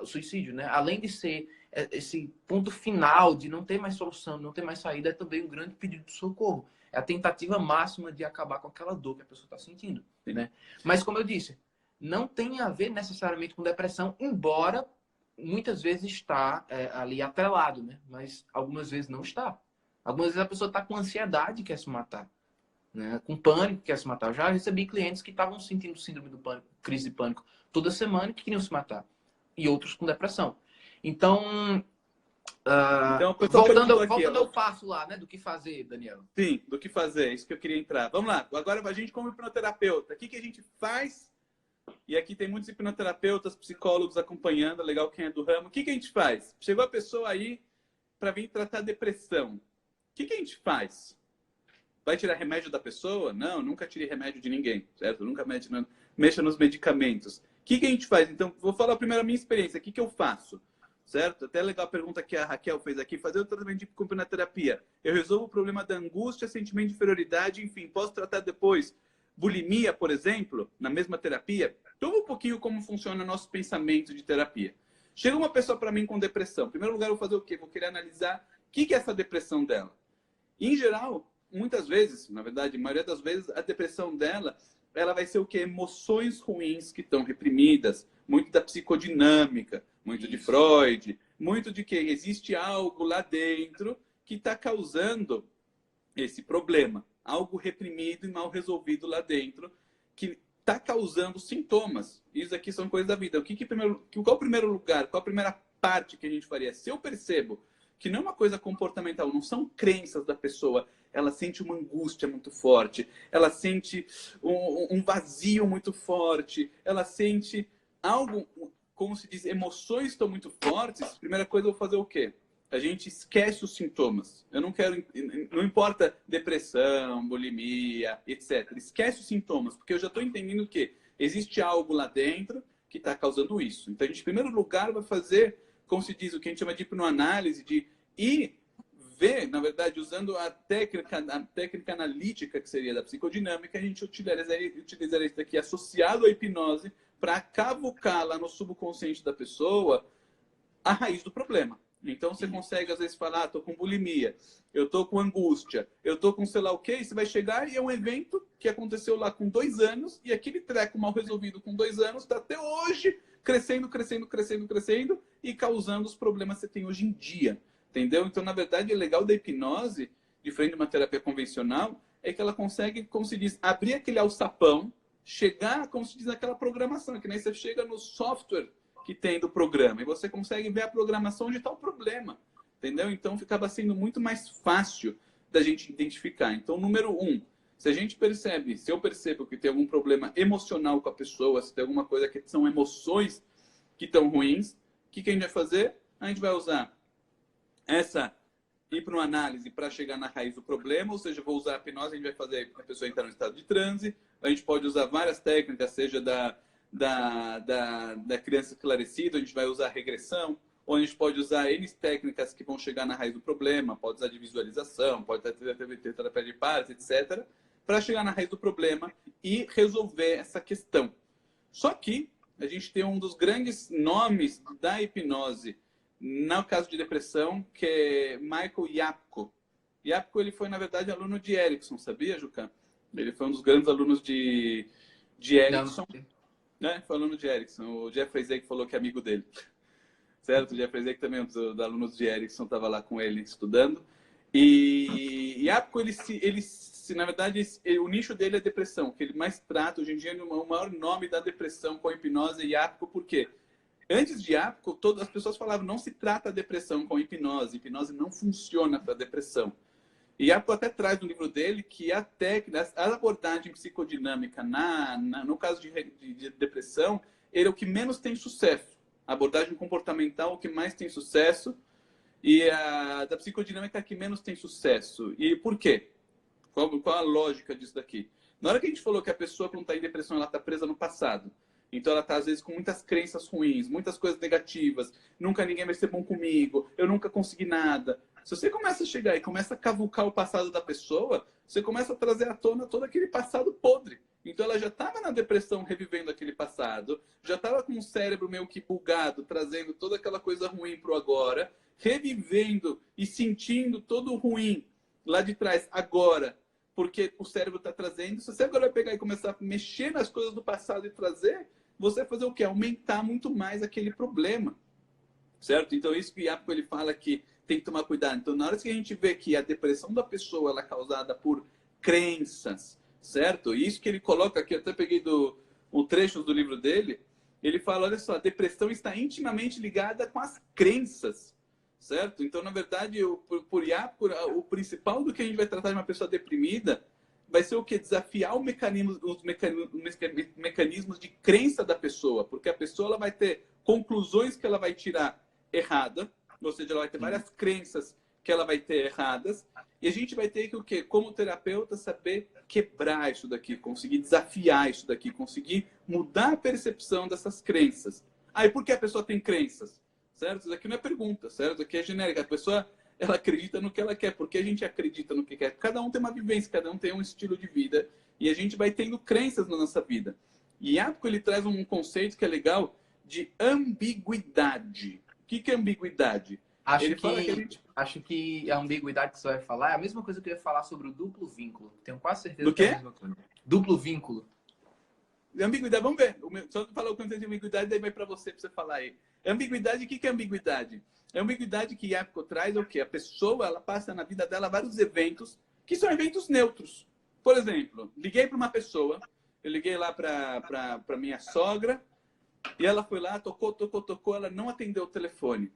o suicídio, né? Além de ser esse ponto final de não ter mais solução, não ter mais saída, é também um grande pedido de socorro. É a tentativa máxima de acabar com aquela dor que a pessoa está sentindo, né? Mas, como eu disse, não tem a ver necessariamente com depressão, embora muitas vezes está ali atrelado, né? Mas algumas vezes não está. Algumas vezes a pessoa está com ansiedade e quer se matar, né? Com pânico quer se matar. Eu já recebi clientes que estavam sentindo síndrome do pânico, crise de pânico, toda semana e que queriam se matar. E outros com depressão. Então, voltando ao passo lá, né? Do que fazer, Daniel. Sim, do que fazer. É isso que eu queria entrar. Vamos lá. Agora a gente como hipnoterapeuta. O que a gente faz? E aqui tem muitos hipnoterapeutas, psicólogos acompanhando. Legal quem é do ramo. O que a gente faz? Chegou a pessoa aí para vir tratar depressão. O que a gente faz? Vai tirar remédio da pessoa? Não, nunca tirei remédio de ninguém, certo? Nunca mexa nos medicamentos. O que a gente faz? Então, vou falar primeiro a minha experiência. O que eu faço? Certo? Até legal a pergunta que a Raquel fez aqui. Fazer o tratamento de hipnoterapia. Eu resolvo o problema da angústia, sentimento de inferioridade, enfim, posso tratar depois. Bulimia, por exemplo, na mesma terapia. Toma um pouquinho como funciona o nosso pensamento de terapia. Chega uma pessoa para mim com depressão. Em primeiro lugar, eu vou fazer o quê? Vou querer analisar o que é essa depressão dela. Em geral, muitas vezes, na verdade, a maioria das vezes, a depressão dela, ela vai ser o quê? Emoções ruins que estão reprimidas, muito da psicodinâmica, muito de Freud, muito de que existe algo lá dentro que está causando esse problema. Algo reprimido e mal resolvido lá dentro que está causando sintomas. Isso aqui são coisas da vida. Qual o primeiro lugar, qual a primeira parte que a gente faria? Se eu percebo que não é uma coisa comportamental, não são crenças da pessoa, ela sente uma angústia muito forte, ela sente um vazio muito forte, ela sente algo, como se diz, emoções estão muito fortes, primeira coisa eu vou fazer o quê? A gente esquece os sintomas. Eu não importa depressão, bulimia, etc. Esquece os sintomas, porque eu já estou entendendo que existe algo lá dentro que está causando isso. Então, a gente, em primeiro lugar, vai fazer, como se diz, o que a gente chama de hipnoanálise, de ir ver, na verdade, usando a técnica analítica, que seria da psicodinâmica, a gente utilizaria isso aqui associado à hipnose para cavucar lá no subconsciente da pessoa a raiz do problema. Então, você consegue, às vezes, falar, tô com bulimia, eu tô com angústia, eu tô com sei lá o quê, e você vai chegar e é um evento que aconteceu lá com 2 anos, e aquele treco mal resolvido com 2 anos está até hoje crescendo, e causando os problemas que você tem hoje em dia. Entendeu? Então, na verdade, o legal da hipnose, diferente de uma terapia convencional, é que ela consegue, como se diz, abrir aquele alçapão, chegar, como se diz, naquela programação, que nem você chega no software que tem do programa, e você consegue ver a programação de tal problema, entendeu? Então, ficava sendo muito mais fácil da gente identificar. Então, número 1, se eu percebo que tem algum problema emocional com a pessoa, se tem alguma coisa que são emoções que estão ruins, o que a gente vai fazer? A gente vai usar essa hipnoanálise para chegar na raiz do problema, ou seja, vou usar a hipnose, a gente vai fazer a pessoa entrar no estado de transe, a gente pode usar várias técnicas, seja da criança esclarecida, a gente vai usar regressão, ou a gente pode usar N técnicas que vão chegar na raiz do problema, pode usar de visualização, pode ter terapia de pares, etc., para chegar na raiz do problema e resolver essa questão. Só que a gente tem um dos grandes nomes da hipnose no caso de depressão, que é Michael Yapko. Yapko, ele foi, na verdade, aluno de Erickson, sabia, Juca? Ele foi um dos grandes alunos de Erickson. Né? Foi aluno de Erickson. O Jeffrey Zeig falou que é amigo dele. Certo? O Jeffrey Zeig também, um dos alunos de Erickson, estava lá com ele estudando. E Yapko, na verdade, o nicho dele é depressão, que ele mais trata, hoje em dia, o maior nome da depressão com a hipnose é Yapko, por quê? Antes de Yapko, todas as pessoas falavam, não se trata a depressão com hipnose não funciona para depressão. E Iapo até traz no livro dele que a técnica, a abordagem psicodinâmica no caso de depressão, ele é o que menos tem sucesso. A abordagem comportamental é o que mais tem sucesso e a da psicodinâmica é a que menos tem sucesso. E por quê? Qual a lógica disso daqui? Na hora que a gente falou que a pessoa, quando está em depressão, ela está presa no passado. Então ela está, às vezes, com muitas crenças ruins, muitas coisas negativas. Nunca ninguém vai ser bom comigo, eu nunca consegui nada. Se você começa a chegar e começa a cavucar o passado da pessoa, você começa a trazer à tona todo aquele passado podre. Então ela já estava na depressão revivendo aquele passado, já estava com o cérebro meio que bugado, trazendo toda aquela coisa ruim para o agora, revivendo e sentindo todo o ruim lá de trás agora, porque o cérebro está trazendo. Se você agora vai pegar e começar a mexer nas coisas do passado e trazer, você vai fazer o quê? Aumentar muito mais aquele problema, certo? Então isso que o Iapo ele fala que tem que tomar cuidado. Então na hora que a gente vê que a depressão da pessoa ela é causada por crenças, certo? Isso que ele coloca aqui, eu até peguei um trecho do livro dele, ele fala, olha só, a depressão está intimamente ligada com as crenças, certo? Então, na verdade, por Iapo, o principal do que a gente vai tratar de uma pessoa deprimida vai ser o que? Desafiar os mecanismos de crença da pessoa, porque a pessoa ela vai ter conclusões que ela vai tirar errada, ou seja, ela vai ter várias crenças que ela vai ter erradas, e a gente vai ter que, o quê? Como terapeuta, saber quebrar isso daqui, conseguir desafiar isso daqui, conseguir mudar a percepção dessas crenças. Ah, e por que a pessoa tem crenças? Certo? Isso aqui não é pergunta, certo? Isso aqui é genérica. A pessoa, ela acredita no que ela quer. Por que a gente acredita no que quer? Cada um tem uma vivência, cada um tem um estilo de vida, e a gente vai tendo crenças na nossa vida. E Iapo, ele traz um conceito que é legal de ambiguidade. O que é ambiguidade? Acho que a ambiguidade que você vai falar é a mesma coisa que eu ia falar sobre o duplo vínculo. Tenho quase certeza do quê? Que é a mesma coisa. Duplo vínculo. Ambiguidade, vamos ver. Só falar o conceito de ambiguidade, daí vai para você falar aí. Ambiguidade, o que é ambiguidade? A ambiguidade que Iapo traz é o quê? A pessoa, ela passa na vida dela vários eventos que são eventos neutros. Por exemplo, liguei para uma pessoa, eu liguei lá para minha sogra, e ela foi lá, tocou, ela não atendeu o telefone.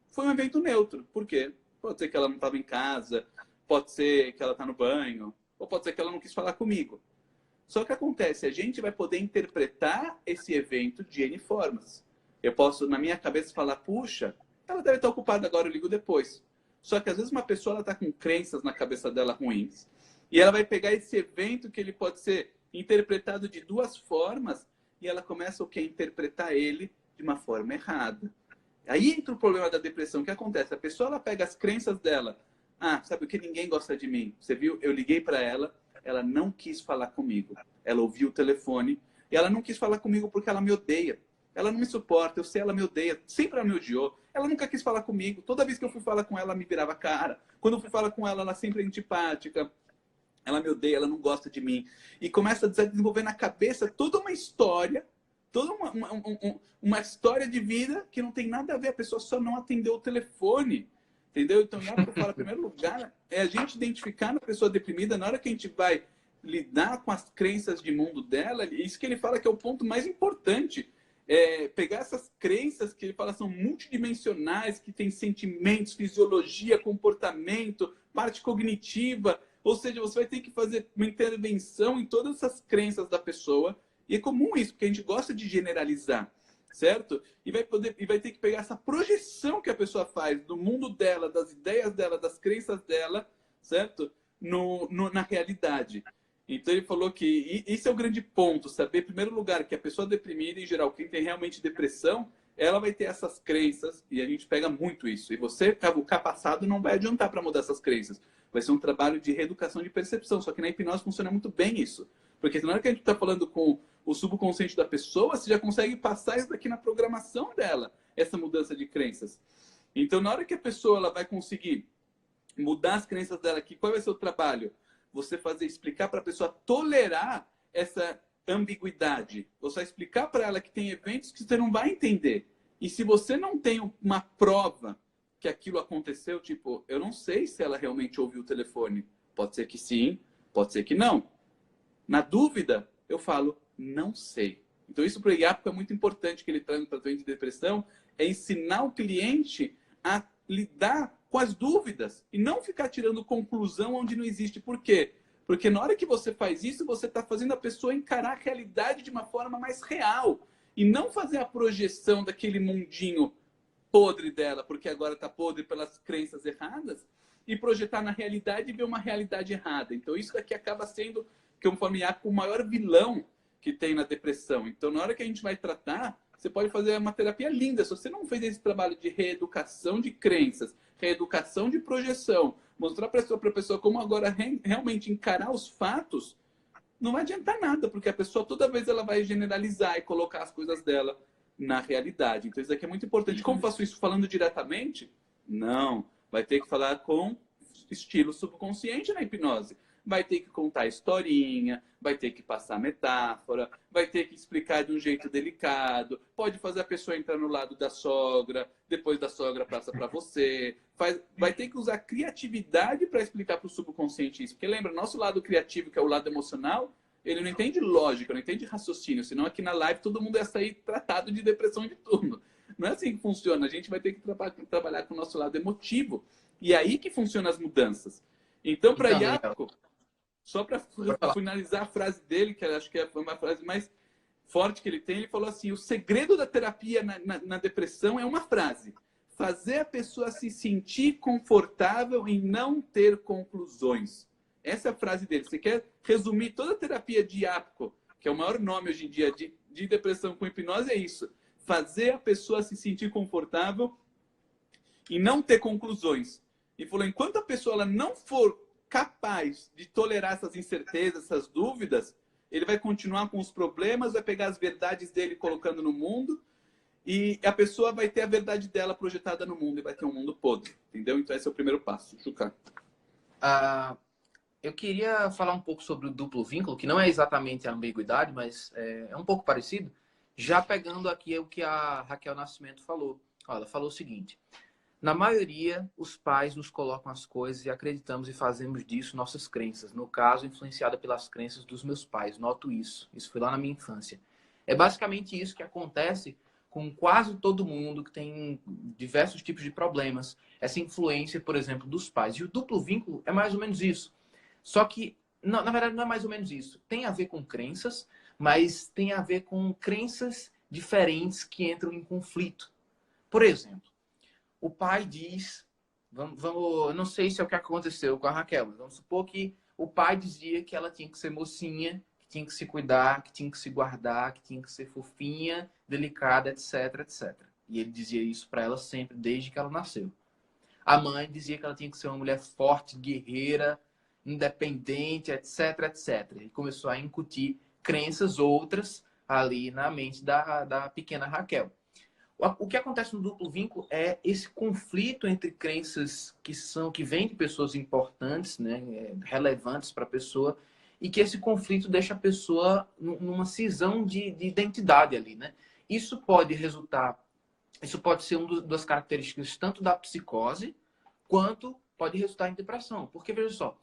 Foi um evento neutro. Por quê? Pode ser que ela não estava em casa, pode ser que ela está no banho, ou pode ser que ela não quis falar comigo. Só que acontece, a gente vai poder interpretar esse evento de N formas. Eu posso, na minha cabeça, falar, puxa, ela deve estar ocupada agora, eu ligo depois. Só que às vezes uma pessoa está com crenças na cabeça dela ruins. E ela vai pegar esse evento que ele pode ser interpretado de duas formas e ela começa o que? A interpretar ele de uma forma errada. Aí entra o problema da depressão. O que acontece? A pessoa ela pega as crenças dela. Ah, sabe o que? Ninguém gosta de mim. Você viu? Eu liguei para ela, ela não quis falar comigo. Ela ouviu o telefone e ela não quis falar comigo porque ela me odeia. Ela não me suporta, eu sei, ela me odeia. Sempre ela me odiou. Ela nunca quis falar comigo. Toda vez que eu fui falar com ela, ela me virava a cara. Quando eu fui falar com ela, ela sempre é antipática. Ela me odeia, ela não gosta de mim. E começa a desenvolver na cabeça toda uma história, toda uma história de vida que não tem nada a ver. A pessoa só não atendeu o telefone. Entendeu? Então, na hora que eu falo, em primeiro lugar, é a gente identificar na pessoa deprimida, na hora que a gente vai lidar com as crenças de mundo dela, isso que ele fala que é o ponto mais importante. É pegar essas crenças que ele fala são multidimensionais, que têm sentimentos, fisiologia, comportamento, parte cognitiva. Ou seja, você vai ter que fazer uma intervenção em todas essas crenças da pessoa. E é comum isso, porque a gente gosta de generalizar, certo? E vai ter que pegar essa projeção que a pessoa faz do mundo dela, das ideias dela, das crenças dela, certo? Na realidade. Então ele falou que isso é o grande ponto, saber, em primeiro lugar, que a pessoa deprimida, em geral, quem tem realmente depressão, ela vai ter essas crenças, e a gente pega muito isso. E você cavucar passado não vai adiantar para mudar essas crenças. Vai ser um trabalho de reeducação de percepção, só que na hipnose funciona muito bem isso. Porque na hora que a gente está falando com o subconsciente da pessoa, você já consegue passar isso daqui na programação dela, essa mudança de crenças. Então, na hora que a pessoa ela vai conseguir mudar as crenças dela aqui, qual vai ser o trabalho? Você explicar para a pessoa tolerar essa ambiguidade. Você explicar para ela que tem eventos que você não vai entender. E se você não tem uma prova que aquilo aconteceu, tipo, eu não sei se ela realmente ouviu o telefone. Pode ser que sim, pode ser que não. Na dúvida, eu falo, não sei. Então isso para o Iapo é muito importante que ele traz no tratamento de depressão, é ensinar o cliente a lidar com as dúvidas e não ficar tirando conclusão onde não existe. Por quê? Porque na hora que você faz isso, você está fazendo a pessoa encarar a realidade de uma forma mais real e não fazer a projeção daquele mundinho podre dela, porque agora está podre pelas crenças erradas, e projetar na realidade e ver uma realidade errada. Então isso daqui acaba sendo, conforme Jacob, o maior vilão que tem na depressão. Então na hora que a gente vai tratar, você pode fazer uma terapia linda. Se você não fez esse trabalho de reeducação de crenças, reeducação de projeção, mostrar para a pessoa como agora realmente encarar os fatos, não vai adiantar nada, porque a pessoa toda vez ela vai generalizar e colocar as coisas dela na realidade. Então isso aqui é muito importante. Como faço isso falando diretamente? Não. Vai ter que falar com estilo subconsciente na hipnose. Vai ter que contar historinha, vai ter que passar metáfora, vai ter que explicar de um jeito delicado, pode fazer a pessoa entrar no lado da sogra, depois da sogra passa para você. Vai ter que usar criatividade para explicar para o subconsciente isso. Porque lembra, nosso lado criativo, que é o lado emocional, ele não entende lógica, não entende raciocínio, senão aqui na live todo mundo ia sair tratado de depressão de turno. Não é assim que funciona, a gente vai ter que trabalhar com o nosso lado emotivo. E é aí que funcionam as mudanças. Então, para Jacob, só para finalizar a frase dele, que eu acho que é uma frase mais forte que ele tem, ele falou assim, o segredo da terapia na depressão é uma frase: fazer a pessoa se sentir confortável em não ter conclusões. Essa é a frase dele. Você quer resumir toda a terapia de Jacob, que é o maior nome hoje em dia de depressão com hipnose, é isso. Fazer a pessoa se sentir confortável e não ter conclusões. E falou, enquanto a pessoa ela não for capaz de tolerar essas incertezas, essas dúvidas, ele vai continuar com os problemas, vai pegar as verdades dele colocando no mundo, e a pessoa vai ter a verdade dela projetada no mundo e vai ter um mundo podre. Entendeu? Então esse é o primeiro passo. Juca. Eu queria falar um pouco sobre o duplo vínculo, que não é exatamente a ambiguidade, mas é um pouco parecido. Já pegando aqui o que a Raquel Nascimento falou. Ela falou o seguinte: na maioria, os pais nos colocam as coisas e acreditamos e fazemos disso nossas crenças. No caso, influenciada pelas crenças dos meus pais. Noto isso. Isso foi lá na minha infância. É basicamente isso que acontece com quase todo mundo que tem diversos tipos de problemas. Essa influência, por exemplo, dos pais. E o duplo vínculo é mais ou menos isso. Só que, na verdade, não é mais ou menos isso. Tem a ver com crenças, mas tem a ver com crenças diferentes que entram em conflito. Por exemplo, o pai diz, eu não sei se é o que aconteceu com a Raquel, mas vamos supor que o pai dizia que ela tinha que ser mocinha, que tinha que se cuidar, que tinha que se guardar, que tinha que ser fofinha, delicada, etc, etc. E ele dizia isso para ela sempre, desde que ela nasceu. A mãe dizia que ela tinha que ser uma mulher forte, guerreira, independente, etc, etc. E começou a incutir crenças outras ali na mente da pequena Raquel. O que acontece no duplo vínculo é esse conflito entre crenças que vêm de pessoas importantes, né, relevantes para a pessoa, e que esse conflito deixa a pessoa numa cisão de identidade ali, né? Isso pode ser uma das características tanto da psicose, quanto pode resultar em depressão. Porque, veja só,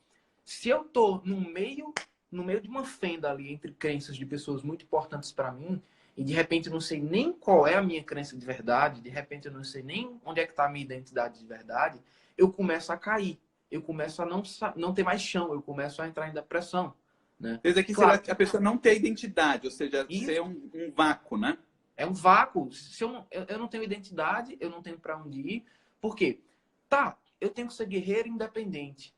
se eu estou no meio de uma fenda ali entre crenças de pessoas muito importantes para mim, e de repente eu não sei nem qual é a minha crença de verdade, de repente eu não sei nem onde é que está a minha identidade de verdade, eu começo a cair. Eu começo a não ter mais chão, eu começo a entrar em depressão. Né? Quer dizer que claro, a pessoa não tem identidade, ou seja, ser um vácuo, né? É um vácuo. Se eu não tenho identidade, eu não tenho para onde ir. Por quê? Tá, eu tenho que ser guerreiro independente.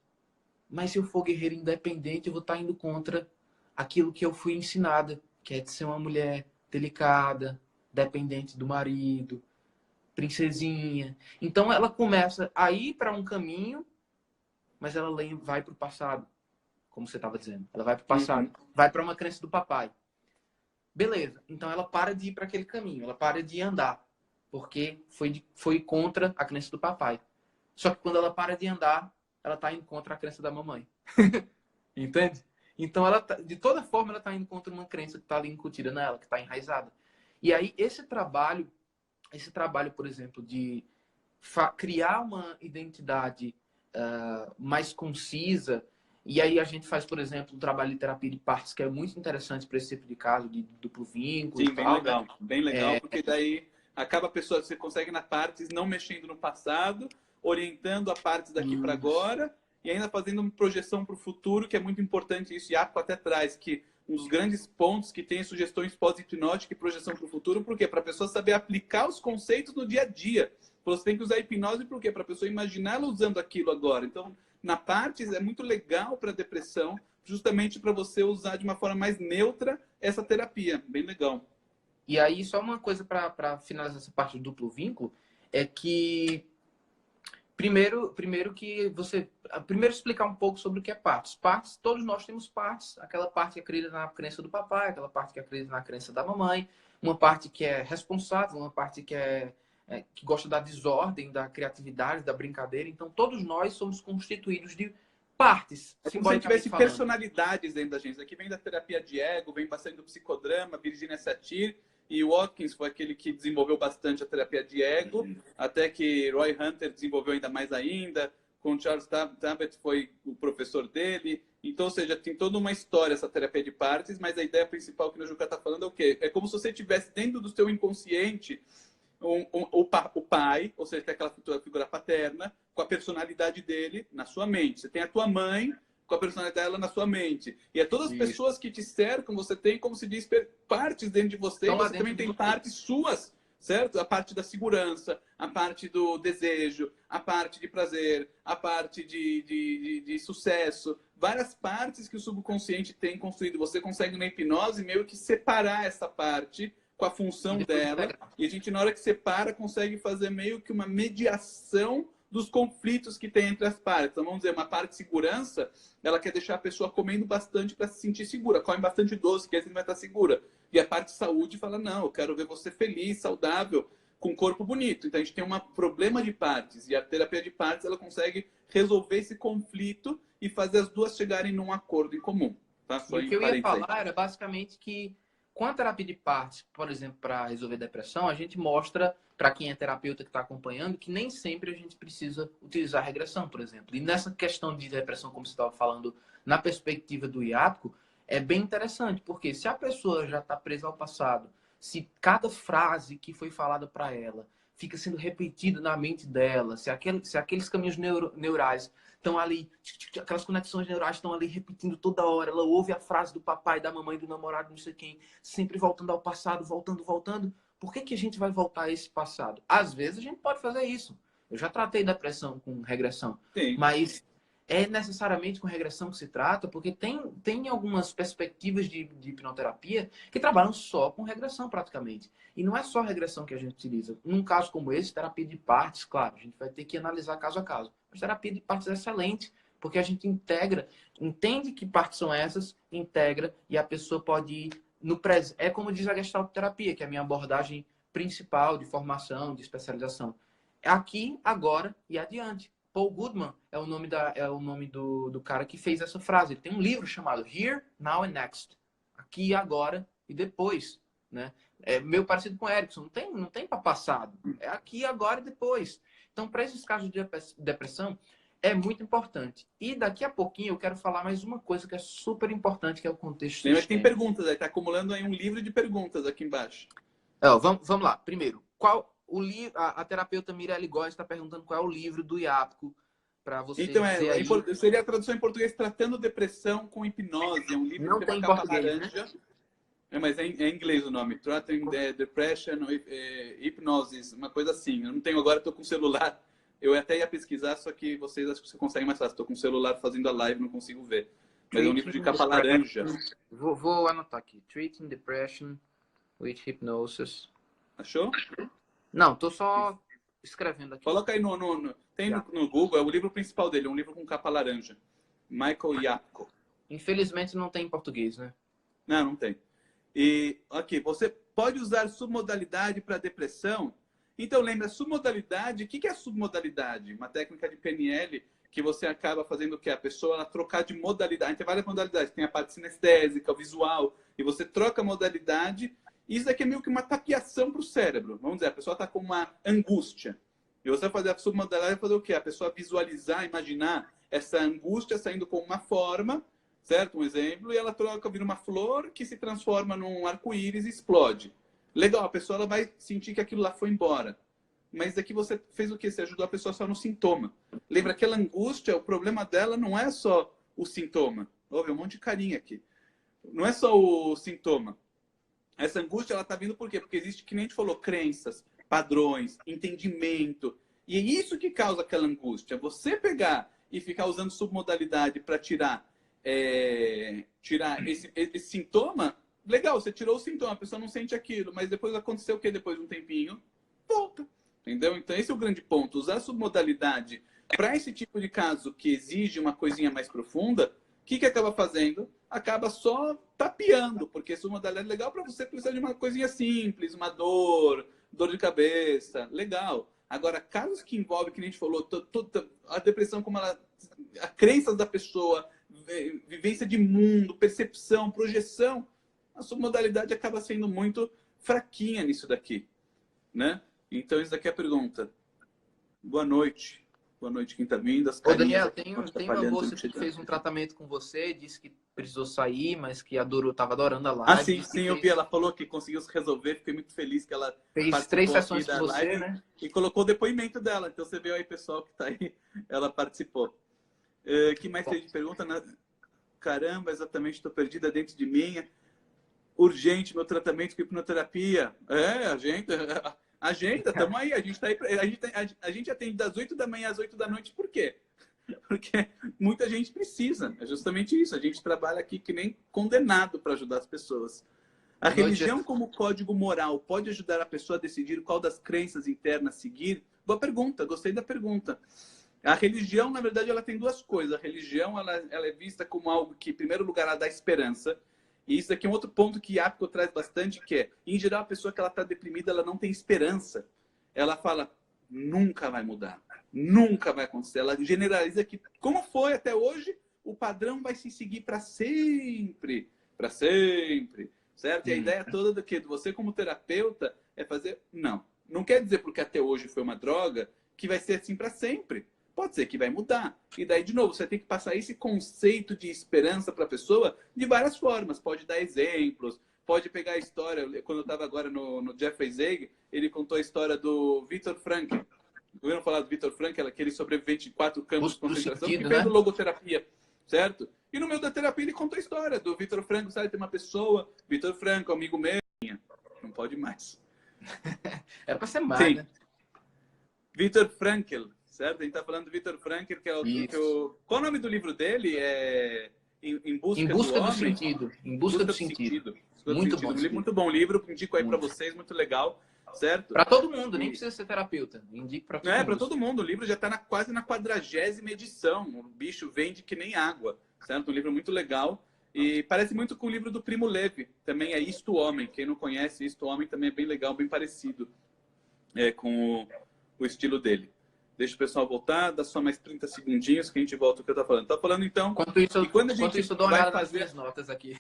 Mas se eu for guerreiro independente, eu vou estar indo contra aquilo que eu fui ensinada, que é de ser uma mulher delicada, dependente do marido, princesinha. Então ela começa a ir para um caminho, mas ela vai para o passado, como você estava dizendo. Ela vai para o passado, vai para uma crença do papai. Beleza, então ela para de ir para aquele caminho, ela para de andar, porque foi contra a crença do papai. Só que quando ela para de andar, ela está indo contra a crença da mamãe. Entende? Então, de toda forma, ela está indo contra uma crença que está ali incutida nela, que está enraizada. E aí, esse trabalho, por exemplo, de criar uma identidade mais concisa, e aí a gente faz, por exemplo, um trabalho de terapia de partes, que é muito interessante para esse tipo de caso, de duplo vínculo. Sim, bem legal, porque daí acaba a pessoa, você consegue na partes não mexendo no passado, orientando a partes daqui para agora e ainda fazendo uma projeção para o futuro, que é muito importante isso. E a até traz que um dos grandes pontos que tem sugestões pós-hipnóticas e projeção para o futuro, por quê? Para a pessoa saber aplicar os conceitos no dia a dia. Você tem que usar a hipnose por quê? Para a pessoa imaginar ela usando aquilo agora. Então, na partes, é muito legal para a depressão, justamente para você usar de uma forma mais neutra essa terapia. Bem legal. E aí, só uma coisa para finalizar essa parte do duplo vínculo, é que primeiro explicar um pouco sobre o que é partes. Partes, todos nós temos partes. Aquela parte que acredita na crença do papai, aquela parte que acredita na crença da mamãe, uma parte que é responsável, uma parte que que gosta da desordem, da criatividade, da brincadeira. Então, todos nós somos constituídos de partes. É como se tivesse personalidades dentro da gente. Isso aqui vem da terapia de ego, vem bastante do psicodrama, Virginia Satir. E o Watkins foi aquele que desenvolveu bastante a terapia de ego, até que Roy Hunter desenvolveu ainda mais ainda, com Charles Tabet foi o professor dele. Então, ou seja, tem toda uma história essa terapia de partes, mas a ideia principal que o Juca está falando é o quê? É como se você tivesse dentro do seu inconsciente o pai, ou seja, tem aquela figura paterna, com a personalidade dele na sua mente. Você tem a tua mãe com a personalidade dela na sua mente. E é todas as pessoas que te cercam, você tem, como se diz, partes dentro de você, então, e você também tem partes suas, certo? A parte da segurança, a parte do desejo, a parte de prazer, a parte de sucesso. Várias partes que o subconsciente tem construído. Você consegue, na hipnose, meio que separar essa parte com a função dela. E a gente, na hora que separa, consegue fazer meio que uma mediação dos conflitos que tem entre as partes. Então, vamos dizer, uma parte de segurança, ela quer deixar a pessoa comendo bastante para se sentir segura. Come bastante doce, que aí você vai estar segura. E a parte de saúde fala, não, eu quero ver você feliz, saudável, com um corpo bonito. Então, a gente tem um problema de partes. E a terapia de partes, ela consegue resolver esse conflito e fazer as duas chegarem num acordo em comum. Tá? E o que eu ia falar era basicamente que com a terapia de partes, por exemplo, para resolver depressão, a gente mostra para quem é terapeuta que está acompanhando que nem sempre a gente precisa utilizar regressão, por exemplo. E nessa questão de depressão, como você estava falando, na perspectiva do IAPCO, é bem interessante, porque se a pessoa já está presa ao passado, se cada frase que foi falada para ela fica sendo repetida na mente dela, se aqueles caminhos neurais estão ali, aquelas conexões neurais estão ali repetindo toda hora, ela ouve a frase do papai, da mamãe, do namorado, não sei quem, sempre voltando ao passado, voltando. Por que a gente vai voltar a esse passado? Às vezes a gente pode fazer isso. Eu já tratei depressão com regressão. Sim. Mas é necessariamente com regressão que se trata, porque tem algumas perspectivas de hipnoterapia que trabalham só com regressão praticamente. E não é só regressão que a gente utiliza. Num caso como esse, terapia de partes, claro, a gente vai ter que analisar caso a caso. Mas terapia de partes é excelente, porque a gente integra, entende que partes são essas, integra e a pessoa pode ir no presente. É como diz a Gestalt terapia, que é a minha abordagem principal de formação, de especialização. Aqui, agora e adiante. Paul Goodman é o nome do cara que fez essa frase. Ele tem um livro chamado Here, Now and Next. Aqui, agora e depois. Né? É meio parecido com o Erickson. Não tem para passado. É aqui, agora e depois. Então, para esses casos de depressão, é muito importante. E daqui a pouquinho eu quero falar mais uma coisa que é super importante, que é o contexto sistêmico. Mas tem perguntas aí. Está acumulando aí um livro de perguntas aqui embaixo. Vamos lá. Primeiro, a terapeuta Mirelle Góes está perguntando qual é o livro do IAPCO para você dizer aí. Seria a tradução em português, Tratando Depressão com Hipnose. É um livro que tem uma capa laranja. Né? Mas é em inglês o nome. Treating Depression with Hypnosis. Uma coisa assim. Eu não tenho agora, estou com o celular. Eu até ia pesquisar, só que vocês acho que você consegue mais fácil. Estou com o celular fazendo a live, não consigo ver. Mas é um livro de capa laranja. Vou anotar aqui. Treating Depression with Hypnosis. Achou? Não, tô só escrevendo aqui. Coloca aí no Google, é o livro principal dele, é um livro com capa laranja. Michael Yapko. Infelizmente não tem em português, né? Não tem. E aqui, você pode usar submodalidade para depressão? Então, lembra, submodalidade, o que é a submodalidade? Uma técnica de PNL que você acaba fazendo o quê? A pessoa ela trocar de modalidade. Tem várias modalidades, tem a parte sinestésica, o visual, e você troca a modalidade. Isso aqui é meio que uma tapeação para o cérebro. Vamos dizer, a pessoa está com uma angústia. E você vai fazer a submodalidade, vai fazer o quê? A pessoa visualizar, imaginar essa angústia saindo com uma forma, certo? Um exemplo, e ela troca, vira uma flor que se transforma num arco-íris e explode. Legal, a pessoa ela vai sentir que aquilo lá foi embora. mas aqui você fez o quê? Você ajudou a pessoa só no sintoma. Lembra, aquela angústia, o problema dela não é só o sintoma. Houve um monte de carinha aqui. Não é só o sintoma. Essa angústia, ela tá vindo por quê? Porque existe, que nem a gente falou, crenças, padrões, entendimento. E é isso que causa aquela angústia. Você pegar e ficar usando submodalidade para tirar esse sintoma, legal, você tirou o sintoma, a pessoa não sente aquilo, mas depois aconteceu o quê? Depois de um tempinho, volta. Entendeu? Então esse é o grande ponto. Usar a submodalidade para esse tipo de caso que exige uma coisinha mais profunda, o que acaba fazendo? Acaba só tapeando, porque submodalidade é legal para você precisar de uma coisinha simples, uma dor de cabeça, legal. Agora, casos que envolvem, que a gente falou, a depressão, como ela, a crenças da pessoa, vivência de mundo, percepção, projeção, a submodalidade acaba sendo muito fraquinha nisso daqui, né? Então, isso daqui é a pergunta. Boa noite. Boa noite, quem está vindo. Ô, Daniel, tem uma moça que fez um tratamento com você, disse que precisou sair, mas que estava adorando a live. Ah, sim, sim, eu vi. Ela falou que conseguiu se resolver. Fiquei muito feliz que ela fez 3 sessões com você, live, né? E colocou o depoimento dela. Então, você viu aí, pessoal, que está aí. Ela participou. Que mais tem de pergunta? Caramba, exatamente, estou perdida dentro de mim. Urgente, meu tratamento com hipnoterapia. Agenda, estamos aí. A gente atende das 8 da manhã às 8 da noite. Por quê? Porque muita gente precisa. É justamente isso. A gente trabalha aqui que nem condenado para ajudar as pessoas. A religião como código moral pode ajudar a pessoa a decidir qual das crenças internas seguir? Boa pergunta, gostei da pergunta. A religião, na verdade, ela tem duas coisas. A religião ela é vista como algo que, em primeiro lugar, ela dá esperança. E isso aqui é um outro ponto que Apko traz bastante, que é, em geral, a pessoa que ela está deprimida, ela não tem esperança. Ela fala, nunca vai mudar, nunca vai acontecer. Ela generaliza que, como foi até hoje, o padrão vai se seguir para sempre, certo? E a ideia toda do que você como terapeuta é fazer, não quer dizer porque até hoje foi uma droga que vai ser assim para sempre. Pode ser que vai mudar. E daí, de novo, você tem que passar esse conceito de esperança para a pessoa de várias formas. Pode dar exemplos, pode pegar a história. Quando eu estava agora no Jeffrey Zeig, ele contou a história do Viktor Frankl. Ouviram falar do Viktor Frankl, aquele sobrevivente de 4 campos de concentração que fez logoterapia, certo? E no meio da terapia ele contou a história do Viktor Frankl, sabe? Tem uma pessoa, Viktor Frankl, amigo meu, não pode mais. Era para ser mais, né? Viktor Frankl. Certo? A gente está falando do Viktor Frankl, que é o... Qual o nome do livro dele? É Em Busca do Sentido. Em Busca do Sentido. Muito bom. Muito bom livro, indico aí para vocês, muito legal, certo? Para todo mundo, nem precisa ser terapeuta. Indico para todo mundo. Para todo mundo. O livro já está quase na 40ª edição. O bicho vende que nem água, certo? Um livro muito legal. E parece muito com o livro do Primo Levi. Também é Isto Homem. Quem não conhece, Isto Homem também é bem legal, bem parecido com o estilo dele. Deixa o pessoal voltar, dá só mais 30 segundinhos que a gente volta ao que eu estou falando. Está falando, então... Enquanto isso, eu dou uma olhada nas minhas notas aqui.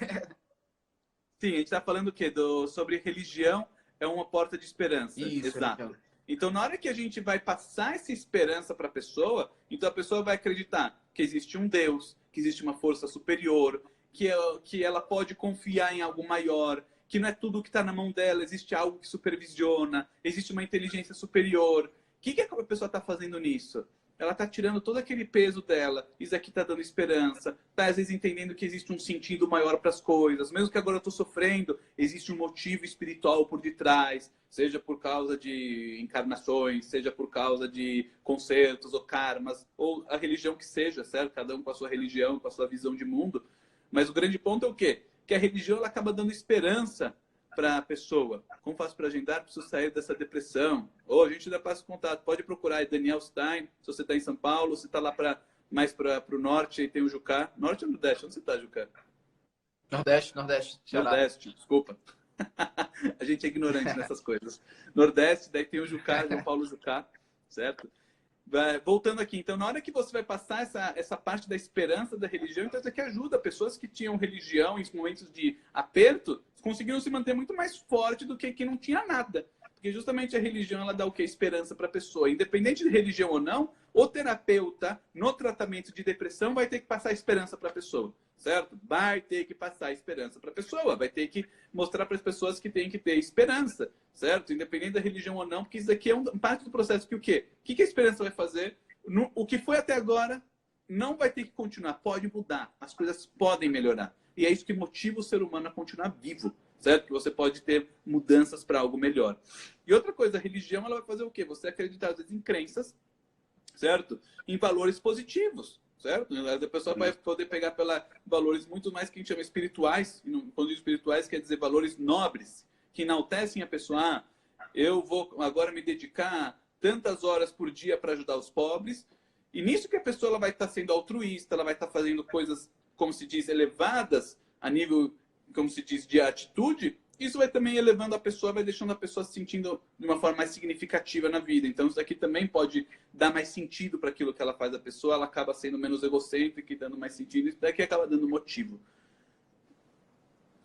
Sim, a gente está falando o quê? Sobre religião é uma porta de esperança. Isso, exato. Religião. Então, na hora que a gente vai passar essa esperança para a pessoa, então a pessoa vai acreditar que existe um Deus, que existe uma força superior, que ela pode confiar em algo maior, que não é tudo que está na mão dela, existe algo que supervisiona, existe uma inteligência superior. O que a pessoa está fazendo nisso? Ela está tirando todo aquele peso dela. Isso aqui está dando esperança. Está, às vezes, entendendo que existe um sentido maior para as coisas. Mesmo que agora eu estou sofrendo, existe um motivo espiritual por detrás. Seja por causa de encarnações, seja por causa de concertos ou karmas, ou a religião que seja, certo? Cada um com a sua religião, com a sua visão de mundo. Mas o grande ponto é o quê? Que a religião ela acaba dando esperança para a pessoa. Como faço para agendar? Preciso sair dessa depressão. Ou a gente ainda passa o contato. Pode procurar aí Daniel Stein, se você está em São Paulo, se está lá mais para o norte, aí tem o Jucá. Norte ou Nordeste? Onde você está, Jucá? Nordeste. Nordeste, desculpa. A gente é ignorante nessas coisas. Nordeste, daí tem o Jucá, João Paulo Jucá, certo? Voltando aqui, então, na hora que você vai passar essa parte da esperança da religião, então isso aqui ajuda pessoas que tinham religião em momentos de aperto, conseguiram se manter muito mais forte do que quem não tinha nada. Porque justamente a religião, ela dá o quê? Esperança para a pessoa. Independente de religião ou não, o terapeuta, no tratamento de depressão, vai ter que passar esperança para a pessoa, certo? Vai ter que passar esperança para a pessoa, vai ter que mostrar para as pessoas que tem que ter esperança, certo? Independente da religião ou não, porque isso daqui é parte do processo que o quê? O que a esperança vai fazer? O que foi até agora não vai ter que continuar, pode mudar, as coisas podem melhorar. E é isso que motiva o ser humano a continuar vivo, certo? Que você pode ter mudanças para algo melhor. E outra coisa, a religião, ela vai fazer o quê? Você acreditar, às vezes, em crenças, certo? Em valores positivos, certo? A pessoa vai poder pegar pela valores muito mais que a gente chama espirituais. E quando diz espirituais, quer dizer valores nobres, que enaltecem a pessoa. Ah, eu vou agora me dedicar tantas horas por dia para ajudar os pobres. E nisso que a pessoa ela vai estar sendo altruísta, ela vai estar fazendo coisas, como se diz, elevadas a nível, como se diz, de atitude. Isso vai também elevando a pessoa, vai deixando a pessoa se sentindo de uma forma mais significativa na vida. Então, isso daqui também pode dar mais sentido para aquilo que ela faz a pessoa. Ela acaba sendo menos egocêntrica e dando mais sentido. Isso daqui acaba dando motivo.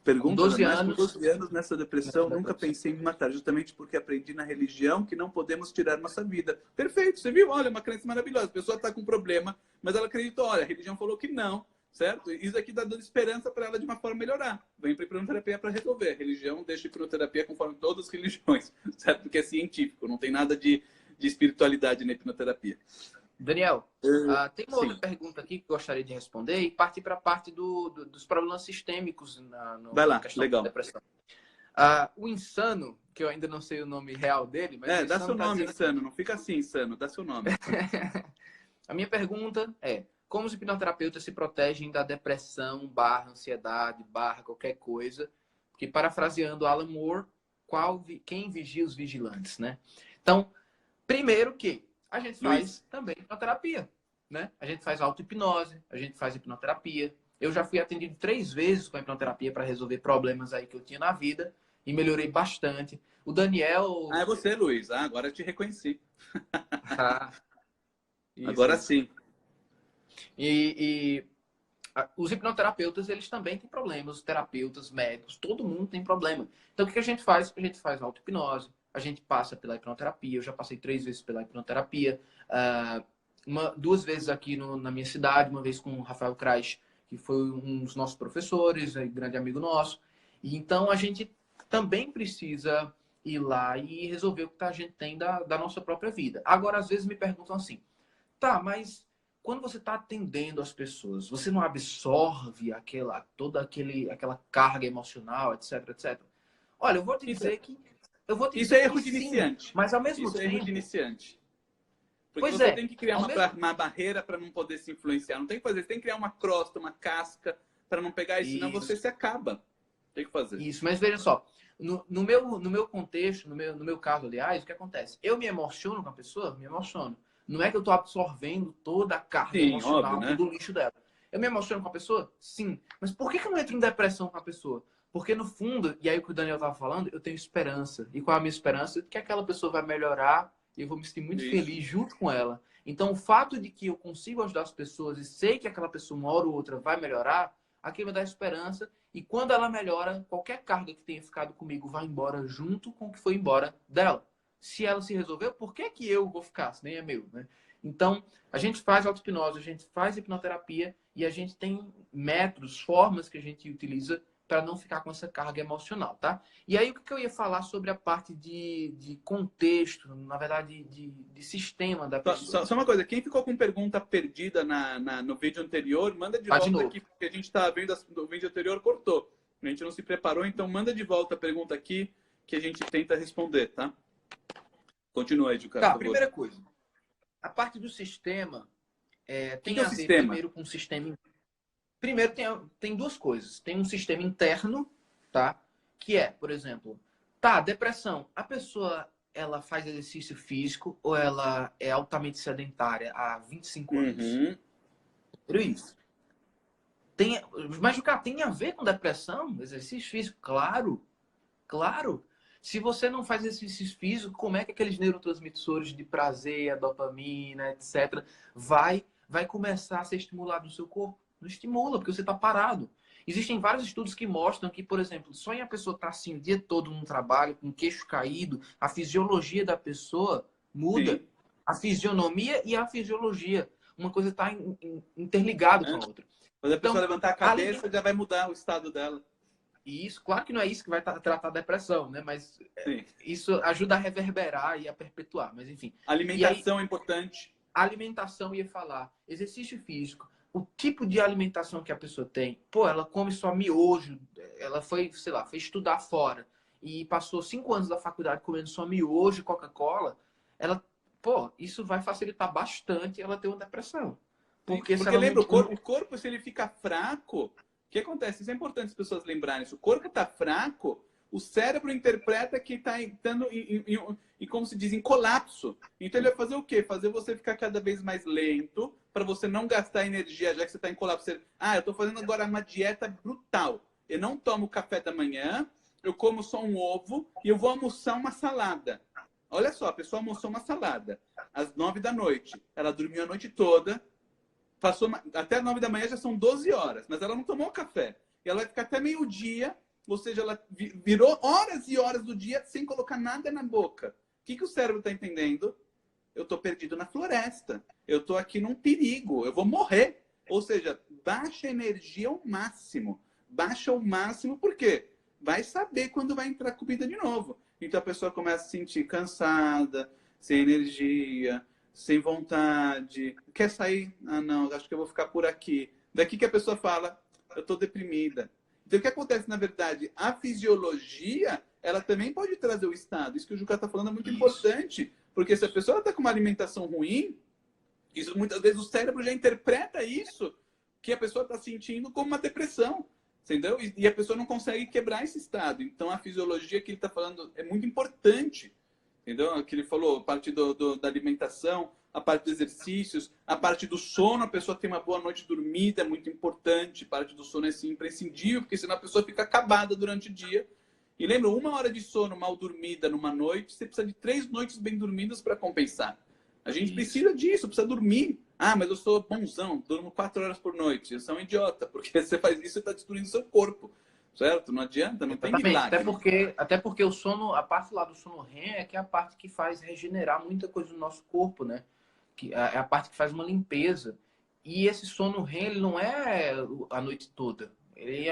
Pergunta, com 12 mas anos, com 12 anos nessa depressão, nunca pensei em me matar, justamente porque aprendi na religião que não podemos tirar nossa vida. Perfeito, você viu? Olha, uma crença maravilhosa. A pessoa está com problema, mas ela acreditou, olha, a religião falou que não, certo? Isso aqui está dando esperança para ela de uma forma melhorar. Vem para a hipnoterapia para resolver. A religião deixa a hipnoterapia conforme todas as religiões, certo? Porque é científico, não tem nada de espiritualidade na hipnoterapia. Daniel, tem uma outra pergunta aqui que eu gostaria de responder e partir para a parte dos problemas sistêmicos Vai lá, na questão legal. da depressão. O Insano, que eu ainda não sei o nome real dele, mas dá seu nome, Insano. Não fica assim, Insano. Dá seu nome. A minha pergunta é: como os hipnoterapeutas se protegem da depressão, ansiedade, qualquer coisa? Que, parafraseando Alan Moore, quem vigia os vigilantes, né? Então, primeiro que a gente faz também hipnoterapia, né? A gente faz auto-hipnose, a gente faz hipnoterapia. Eu já fui atendido 3 vezes com a hipnoterapia para resolver problemas aí que eu tinha na vida e melhorei bastante. O Daniel... é você, Luiz. Agora eu te reconheci. Agora sim. Os hipnoterapeutas, eles também têm problemas. Os terapeutas, médicos, todo mundo tem problema. Então, o que a gente faz? A gente faz auto-hipnose, a gente passa pela hipnoterapia. Eu já passei 3 vezes pela hipnoterapia. 2 vezes aqui na minha cidade, uma vez com o Rafael Kreis, que foi um dos nossos professores, grande amigo nosso. E então, a gente também precisa ir lá e resolver o que a gente tem da nossa própria vida. Agora, às vezes me perguntam assim, tá, mas quando você está atendendo as pessoas, você não absorve toda aquela carga emocional, etc, etc? Olha, eu vou te dizer que... Isso é erro de iniciante. Mas ao mesmo tempo... Isso é erro de iniciante. Porque você tem que criar uma barreira para não poder se influenciar. Não tem que fazer. Você tem que criar uma crosta, uma casca para não pegar isso, senão você se acaba. Tem que fazer. Isso, mas veja só. No meu contexto, no meu caso, aliás, o que acontece? Eu me emociono com a pessoa? Me emociono. Não é que eu estou absorvendo toda a carga emocional, óbvio, né? Todo o lixo dela. Eu me emociono com a pessoa? Sim. Mas por que eu não entro em depressão com a pessoa? Porque no fundo, e aí o que o Daniel estava falando, eu tenho esperança. E qual é a minha esperança? Que aquela pessoa vai melhorar e eu vou me sentir muito feliz junto com ela. Então, o fato de que eu consigo ajudar as pessoas e sei que aquela pessoa, uma hora ou outra, vai melhorar, aquilo me dá esperança. E quando ela melhora, qualquer carga que tenha ficado comigo vai embora junto com o que foi embora dela. Se ela se resolveu, por que eu vou ficar? Se nem é meu, né? Então, a gente faz auto-hipnose, a gente faz hipnoterapia e a gente tem métodos, formas que a gente utiliza para não ficar com essa carga emocional, tá? E aí, o que eu ia falar sobre a parte de contexto, na verdade, de sistema da pessoa. Só uma coisa, quem ficou com pergunta perdida no vídeo anterior, manda de volta aqui, porque a gente está vendo no vídeo anterior, cortou. A gente não se preparou, então manda de volta a pergunta aqui, que a gente tenta responder, tá? Continua aí, Juca. Tá, primeira coisa. A parte do sistema tem a ver primeiro com o sistema... Primeiro, tem 2 coisas. Tem um sistema interno, tá? Que é, por exemplo, depressão. A pessoa, ela faz exercício físico ou ela é altamente sedentária há 25 anos? Por isso. Mas, cara, tem a ver com depressão? Exercício físico? Claro. Claro. Se você não faz exercício físico, como é que aqueles neurotransmissores de prazer, a dopamina, etc., vai começar a ser estimulado no seu corpo? Não estimula, porque você está parado. Existem vários estudos que mostram que, por exemplo, só em a pessoa estar assim o dia todo no trabalho, com o queixo caído, a fisiologia da pessoa muda. Sim. A fisionomia e a fisiologia. Uma coisa está interligada com a outra. Quando a pessoa Então, levantar a cabeça, já vai mudar o estado dela. e isso, claro que não é isso que vai tratar a depressão, né? Mas Sim. isso ajuda a reverberar e a perpetuar. Mas enfim. Alimentação é importante. Alimentação, ia falar, exercício físico, o tipo de alimentação que a pessoa tem. Pô, ela come só miojo, ela foi, sei lá, foi estudar fora e passou 5 anos da faculdade comendo só miojo e Coca-Cola, ela, pô, isso vai facilitar bastante ela ter uma depressão. Porque lembra, o corpo, se ele fica fraco, o que acontece? Isso é importante as pessoas lembrarem. Se o corpo está fraco, o cérebro interpreta que está entrando em, como se diz, em colapso. Então ele vai fazer o quê? Fazer você ficar cada vez mais lento, para você não gastar energia, já que você está em colapso. Eu estou fazendo agora uma dieta brutal. Eu não tomo café da manhã, eu como só um ovo e eu vou almoçar uma salada. Olha só, a pessoa almoçou uma salada às 9 da noite. Ela dormiu a noite toda, passou até 9 da manhã, já são 12 horas, mas ela não tomou café. E ela vai ficar até meio-dia, ou seja, ela virou horas e horas do dia sem colocar nada na boca. O que o cérebro está entendendo? Eu estou perdido na floresta. Eu estou aqui num perigo. Eu vou morrer. Ou seja, baixa a energia ao máximo. Baixa ao máximo, por quê? Vai saber quando vai entrar comida de novo. Então a pessoa começa a se sentir cansada, sem energia, sem vontade. Quer sair? Ah, não, acho que eu vou ficar por aqui. Daqui que a pessoa fala, eu estou deprimida. Então, o que acontece, na verdade? A fisiologia, ela também pode trazer o estado. Isso que o Juca está falando é muito importante. Porque se a pessoa está com uma alimentação ruim, isso muitas vezes o cérebro já interpreta isso, que a pessoa está sentindo como uma depressão. Entendeu? E a pessoa não consegue quebrar esse estado. Então, a fisiologia que ele está falando é muito importante. Entendeu? Que ele falou, a parte da alimentação, a parte dos exercícios, a parte do sono, a pessoa tem uma boa noite dormida, é muito importante. A parte do sono é sim, imprescindível, porque senão a pessoa fica acabada durante o dia. E lembra, 1 hora de sono mal dormida numa noite, você precisa de 3 noites bem dormidas para compensar. A gente precisa disso, precisa dormir. Ah, mas eu sou bonzão, durmo 4 horas por noite. Eu sou um idiota, porque você faz isso e está destruindo seu corpo. Certo? Não adianta, não tem milagre. Até porque o sono, a parte lá do sono REM é que é a parte que faz regenerar muita coisa do nosso corpo, né? Que é a parte que faz uma limpeza. E esse sono REM, ele não é a noite toda. Ele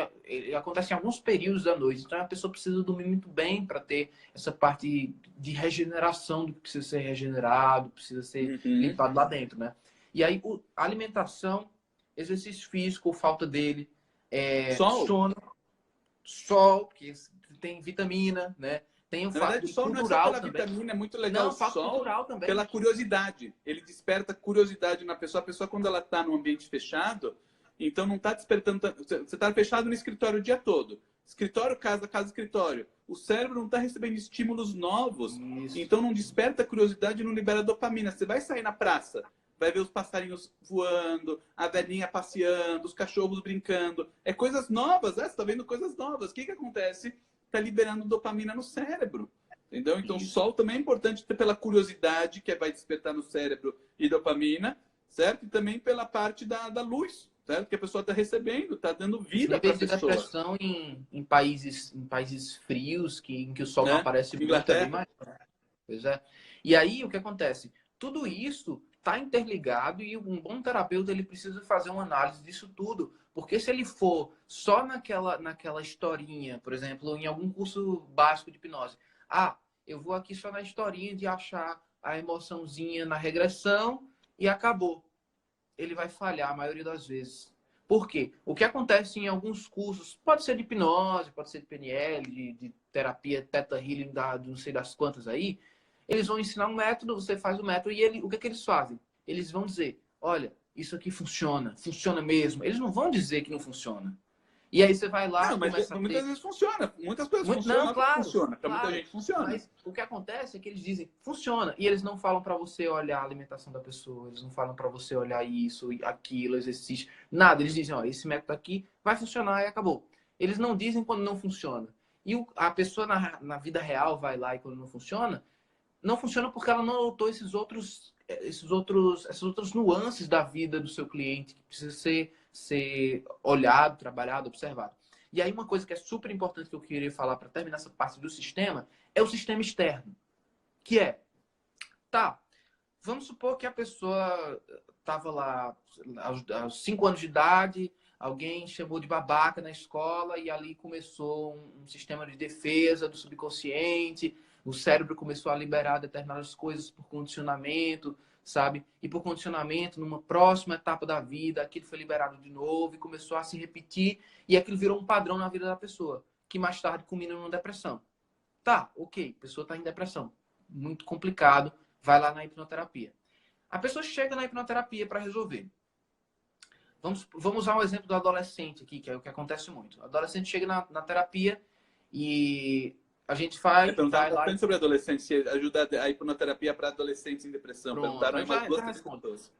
acontece em alguns períodos da noite. Então a pessoa precisa dormir muito bem para ter essa parte de regeneração do que precisa ser regenerado, precisa ser limpado lá dentro, né? E aí a alimentação, exercício físico, falta dele, sono, sol, que tem vitamina, né? Tem o Na fato verdade, o sol não é só pela vitamina, é muito legal. Não, o fato cultural também. Pela curiosidade. Ele desperta curiosidade na pessoa. A pessoa, quando ela está num ambiente fechado, então não está despertando... Você está fechado no escritório o dia todo. Escritório, casa, casa, escritório. O cérebro não está recebendo estímulos novos. Isso. Então não desperta curiosidade e não libera dopamina. Você vai sair na praça, vai ver os passarinhos voando, a velhinha passeando, os cachorros brincando. É coisas novas, você está vendo coisas novas. O que acontece? Está liberando dopamina no cérebro. Entendeu? Então, o sol também é importante pela curiosidade, que vai despertar no cérebro e dopamina, certo? E também pela parte da luz, certo? Que a pessoa está recebendo, está dando vida para a pessoa. Depressão em países frios, em que o sol não aparece muito, é bem maior. Pois é. E aí, o que acontece? Tudo isso está interligado e um bom terapeuta ele precisa fazer uma análise disso tudo. Porque se ele for só naquela historinha, por exemplo, em algum curso básico de hipnose, eu vou aqui só na historinha de achar a emoçãozinha na regressão e acabou. Ele vai falhar a maioria das vezes. Por quê? O que acontece em alguns cursos, pode ser de hipnose, pode ser de PNL, de terapia, Theta Healing, de não sei das quantas aí, eles vão ensinar um método, você faz o método e o que eles fazem? Eles vão dizer, olha, isso aqui funciona mesmo. Eles não vão dizer que não funciona. E aí você vai lá... Não, mas muitas vezes funciona. Muitas coisas funcionam. Não, claro. Funciona. Para muita gente funciona. Mas o que acontece é que eles dizem, funciona. E eles não falam para você olhar a alimentação da pessoa. Eles não falam para você olhar isso, aquilo, exercício. Nada. Eles dizem, ó, esse método aqui vai funcionar e acabou. Eles não dizem quando não funciona. E a pessoa na vida real vai lá e quando não funciona porque ela não notou essas outras nuances da vida do seu cliente que precisa ser ser olhado, trabalhado, observado. E aí uma coisa que é super importante que eu queria falar para terminar essa parte do sistema é o sistema externo, que é, tá, vamos supor que a pessoa estava lá aos 5 anos de idade, alguém chamou de babaca na escola e ali começou um sistema de defesa do subconsciente, o cérebro começou a liberar determinadas coisas por condicionamento, sabe? E por condicionamento, numa próxima etapa da vida, aquilo foi liberado de novo e começou a se repetir e aquilo virou um padrão na vida da pessoa, que mais tarde culmina numa depressão. Tá, ok, a pessoa está em depressão. Muito complicado, vai lá na hipnoterapia. A pessoa chega na hipnoterapia para resolver. Vamos usar um exemplo do adolescente aqui, que é o que acontece muito. O adolescente chega na terapia e a gente vai Perguntaram lá... sobre adolescentes, se ajuda a hipnoterapia para adolescentes em depressão. Pronto, Perguntaram umas duas, três pessoas.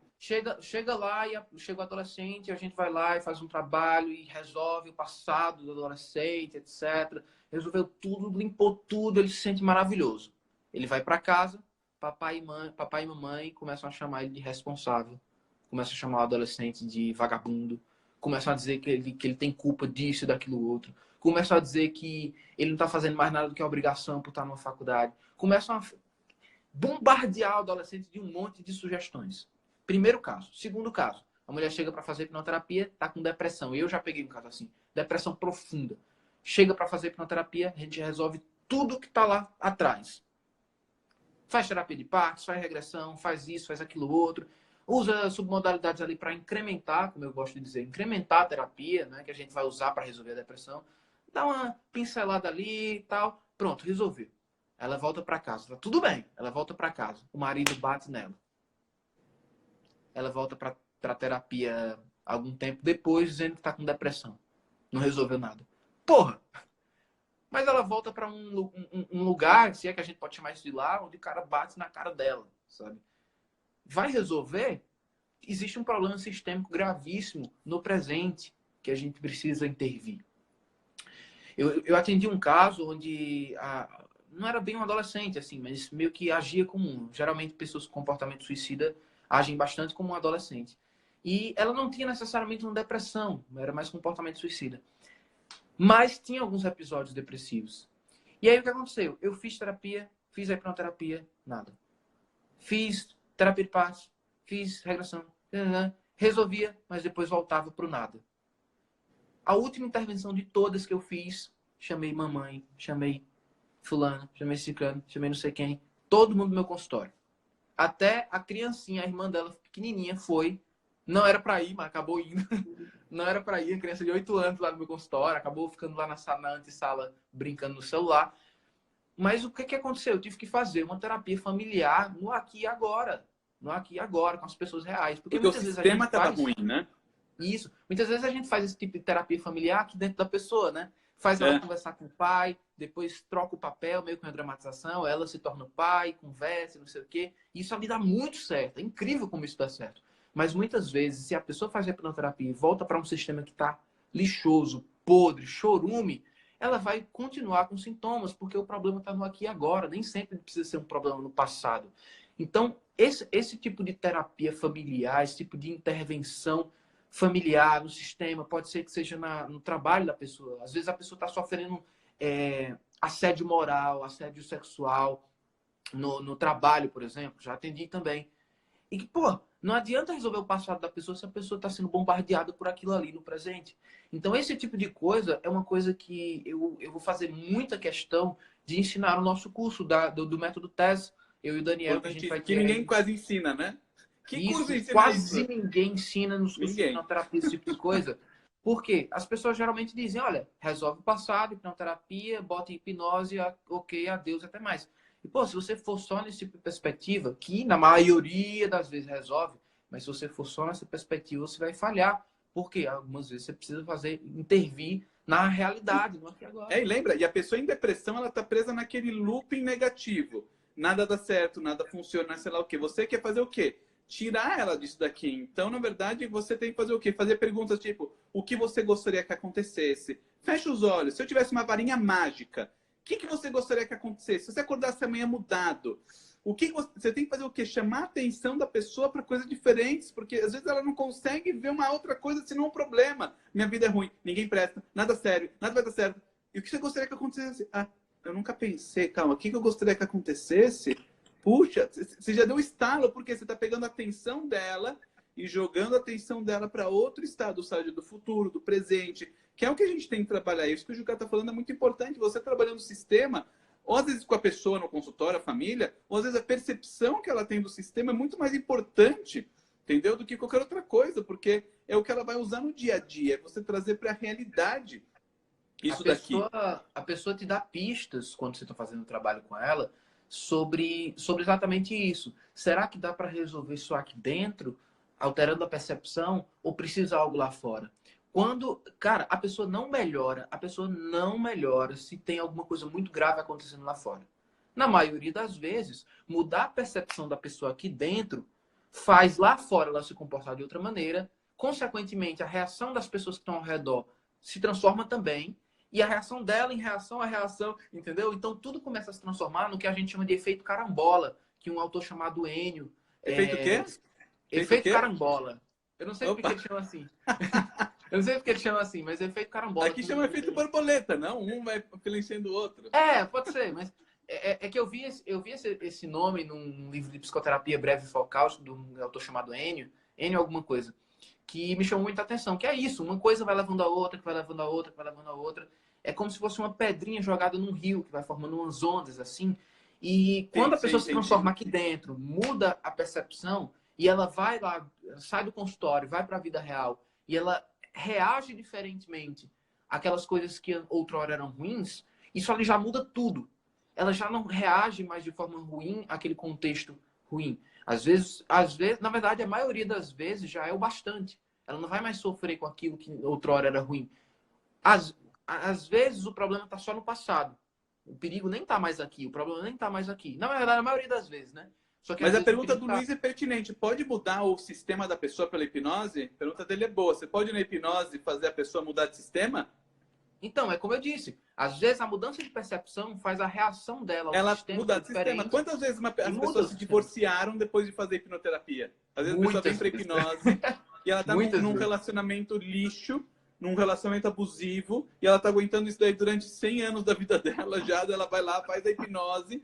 Chega lá e chega o adolescente, a gente vai lá e faz um trabalho e resolve o passado do adolescente, etc. Resolveu tudo, limpou tudo, ele se sente maravilhoso. Ele vai para casa, papai e mamãe começam a chamar ele de responsável, começam a chamar o adolescente de vagabundo, começam a dizer que ele tem culpa disso e daquilo outro, começam a dizer que ele não está fazendo mais nada do que a obrigação por estar numa faculdade, começam a bombardear o adolescente de um monte de sugestões. Primeiro caso. Segundo caso, a mulher chega para fazer hipnoterapia, está com depressão. Eu já peguei um caso assim, depressão profunda. Chega para fazer hipnoterapia, a gente resolve tudo que está lá atrás. Faz terapia de partes, faz regressão, faz isso, faz aquilo outro. Usa submodalidades ali para incrementar, como eu gosto de dizer, incrementar a terapia, né, que a gente vai usar para resolver a depressão. Dá uma pincelada ali e tal. Pronto, resolveu. Ela volta para casa. Tá tudo bem. Ela volta para casa. O marido bate nela. Ela volta para terapia algum tempo depois, dizendo que está com depressão. Não resolveu nada. Porra! Mas ela volta para um lugar, se é que a gente pode chamar isso de lá, onde o cara bate na cara dela, sabe? Vai resolver? Existe um problema sistêmico gravíssimo no presente que a gente precisa intervir. Eu atendi um caso onde não era bem um adolescente, assim, mas meio que agia como geralmente pessoas com comportamento suicida agem bastante como um adolescente. E ela não tinha necessariamente uma depressão, era mais comportamento suicida. Mas tinha alguns episódios depressivos. E aí o que aconteceu? Eu fiz terapia, fiz a hipnoterapia, nada. Fiz terapia de partes, fiz regressão, resolvia, mas depois voltava pro nada. A última intervenção de todas que eu fiz, chamei mamãe, chamei fulano, chamei ciclano, chamei não sei quem, todo mundo no meu consultório. Até a criancinha, a irmã dela, pequenininha, foi. Não era para ir, mas acabou indo. Não era para ir, a criança de 8 anos lá no meu consultório, acabou ficando lá na antessala brincando no celular. Mas o que aconteceu? Eu tive que fazer uma terapia familiar no aqui e agora. No aqui e agora, com as pessoas reais. Porque muitas vezes a gente faz... ruim, né? Isso. Muitas vezes a gente faz esse tipo de terapia familiar aqui dentro da pessoa, né? Faz ela conversar com o pai, depois troca o papel, meio com a dramatização, ela se torna o pai, conversa, não sei o quê. Isso ali dá muito certo. É incrível como isso dá certo. Mas muitas vezes, se a pessoa faz a hipnoterapia e volta para um sistema que está lixoso, podre, chorume, ela vai continuar com sintomas, porque o problema está no aqui e agora. Nem sempre precisa ser um problema no passado. Então, esse tipo de terapia familiar, esse tipo de intervenção familiar no sistema, pode ser que seja no trabalho da pessoa. Às vezes a pessoa está sofrendo assédio moral, assédio sexual no trabalho, por exemplo. Já atendi também. E que, pô, não adianta resolver o passado da pessoa se a pessoa está sendo bombardeada por aquilo ali no presente. Então, esse tipo de coisa é uma coisa que eu vou fazer muita questão de ensinar no nosso curso do método TES. Eu e o Daniel, que a gente vai ter... Que ninguém quase ensina, né? Que curso ensina quase isso? Ninguém ensina nos cursos de hipnoterapia esse tipo de coisa. Por quê? As pessoas geralmente dizem, olha, resolve o passado, hipnoterapia, bota em hipnose, ok, adeus, até mais. E, pô, se você for só nesse tipo de perspectiva, que na maioria das vezes resolve, mas se você for só nessa perspectiva, você vai falhar. Porque algumas vezes você precisa intervir na realidade, no aqui e agora. E lembra, e a pessoa em depressão, ela tá presa naquele looping negativo. Nada dá certo, nada funciona, sei lá o quê. Você quer fazer o quê? Tirar ela disso daqui. Então, na verdade, você tem que fazer o quê? Fazer perguntas tipo, o que você gostaria que acontecesse? Fecha os olhos. Se eu tivesse uma varinha mágica, o que você gostaria que acontecesse? Se você acordasse amanhã mudado, O que você tem que fazer o quê? Chamar a atenção da pessoa para coisas diferentes, porque às vezes ela não consegue ver uma outra coisa senão um problema. Minha vida é ruim, ninguém presta, nada sério, nada vai dar certo. E o que você gostaria que acontecesse? Ah, eu nunca pensei, calma, o que eu gostaria que acontecesse? Puxa, você já deu estalo, porque você está pegando a atenção dela e jogando a atenção dela para outro estado, ou seja, do futuro, do presente, que é o que a gente tem que trabalhar. Isso que o Juca está falando é muito importante. Você trabalhando o sistema, ou às vezes com a pessoa no consultório, a família, ou às vezes a percepção que ela tem do sistema é muito mais importante, entendeu? Do que qualquer outra coisa, porque é o que ela vai usar no dia a dia, é você trazer para a realidade isso daqui. A pessoa te dá pistas quando você está fazendo o trabalho com ela sobre exatamente isso. Será que dá para resolver isso aqui dentro, alterando a percepção, ou precisa algo lá fora? Quando, cara, a pessoa não melhora se tem alguma coisa muito grave acontecendo lá fora. Na maioria das vezes, mudar a percepção da pessoa aqui dentro faz lá fora ela se comportar de outra maneira. Consequentemente, a reação das pessoas que estão ao redor se transforma também. E a reação dela em reação à reação, entendeu? Então, tudo começa a se transformar no que a gente chama de efeito carambola, que um autor chamado Enio... Efeito o quê? Efeito carambola. Eu não sei Opa. porque ele chama assim. Eu não sei porque ele chama assim, mas efeito carambola. Aqui chama efeito borboleta, não? Um vai influenciando o outro. Pode ser, mas é que eu vi esse nome num livro de psicoterapia breve e focal, de um autor chamado Enio alguma coisa, que me chamou muita atenção, que é isso, uma coisa vai levando a outra, que vai levando a outra, que vai levando a outra. É como se fosse uma pedrinha jogada num rio, que vai formando umas ondas, assim. E quando a pessoa se transforma aqui dentro, muda a percepção, e ela vai lá, sai do consultório, vai para a vida real, e ela reage diferentemente àquelas coisas que outrora eram ruins, isso ali já muda tudo. Ela já não reage mais de forma ruim àquele contexto ruim. Às vezes, na verdade, a maioria das vezes já é o bastante. Ela não vai mais sofrer com aquilo que outrora era ruim. Às vezes o problema está só no passado. O perigo nem está mais aqui, o problema nem está mais aqui. Na verdade, a maioria das vezes, né? Só que, mas a pergunta do Luiz é pertinente. Pode mudar o sistema da pessoa pela hipnose? A pergunta dele é boa. Você pode, na hipnose, fazer a pessoa mudar de sistema? Então, é como eu disse. Às vezes, a mudança de percepção faz a reação dela ao ela sistema muda de sistema. Quantas vezes as pessoas se divorciaram depois de fazer hipnoterapia? Às vezes a pessoa vem para hipnose e ela está num relacionamento lixo, num relacionamento abusivo, e ela está aguentando isso daí durante 100 anos da vida dela já. Ela vai lá, faz a hipnose,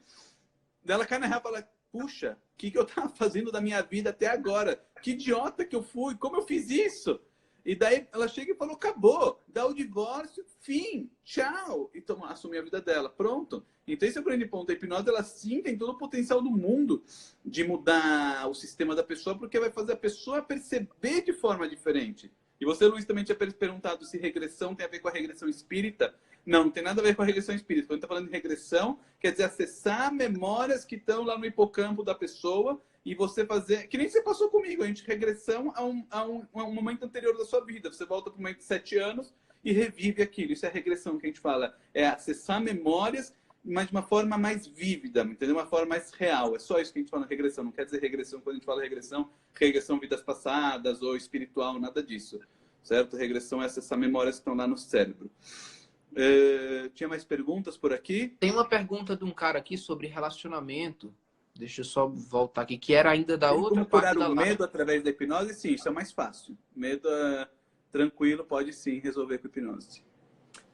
ela cai na real e fala: puxa, o que eu estava fazendo da minha vida até agora? Que idiota que eu fui, como eu fiz isso? E daí ela chega e falou: acabou, dá o divórcio, fim, tchau. E assumir a vida dela, pronto. Então esse é o grande ponto. A hipnose, ela sim tem todo o potencial do mundo de mudar o sistema da pessoa, porque vai fazer a pessoa perceber de forma diferente. E você, Luiz, também tinha perguntado se regressão tem a ver com a regressão espírita. Não, não tem nada a ver com a regressão espírita. Quando a gente está falando de regressão, quer dizer acessar memórias que estão lá no hipocampo da pessoa e você fazer... Que nem você passou comigo, a gente regressão a um momento anterior da sua vida. Você volta para o momento de 7 anos e revive aquilo. Isso é a regressão que a gente fala. É acessar memórias, mas de uma forma mais vívida, entendeu? Uma forma mais real. É só isso que a gente fala na regressão. Não quer dizer regressão, quando a gente fala regressão vidas passadas ou espiritual, nada disso. Certo? Regressão é acessar memórias que estão lá no cérebro. Tinha mais perguntas por aqui? Tem uma pergunta de um cara aqui sobre relacionamento. Deixa eu só voltar aqui, que era ainda da outra parte da live. Como curar o medo através da hipnose? Sim, isso é mais fácil. Medo tranquilo, pode sim resolver com hipnose.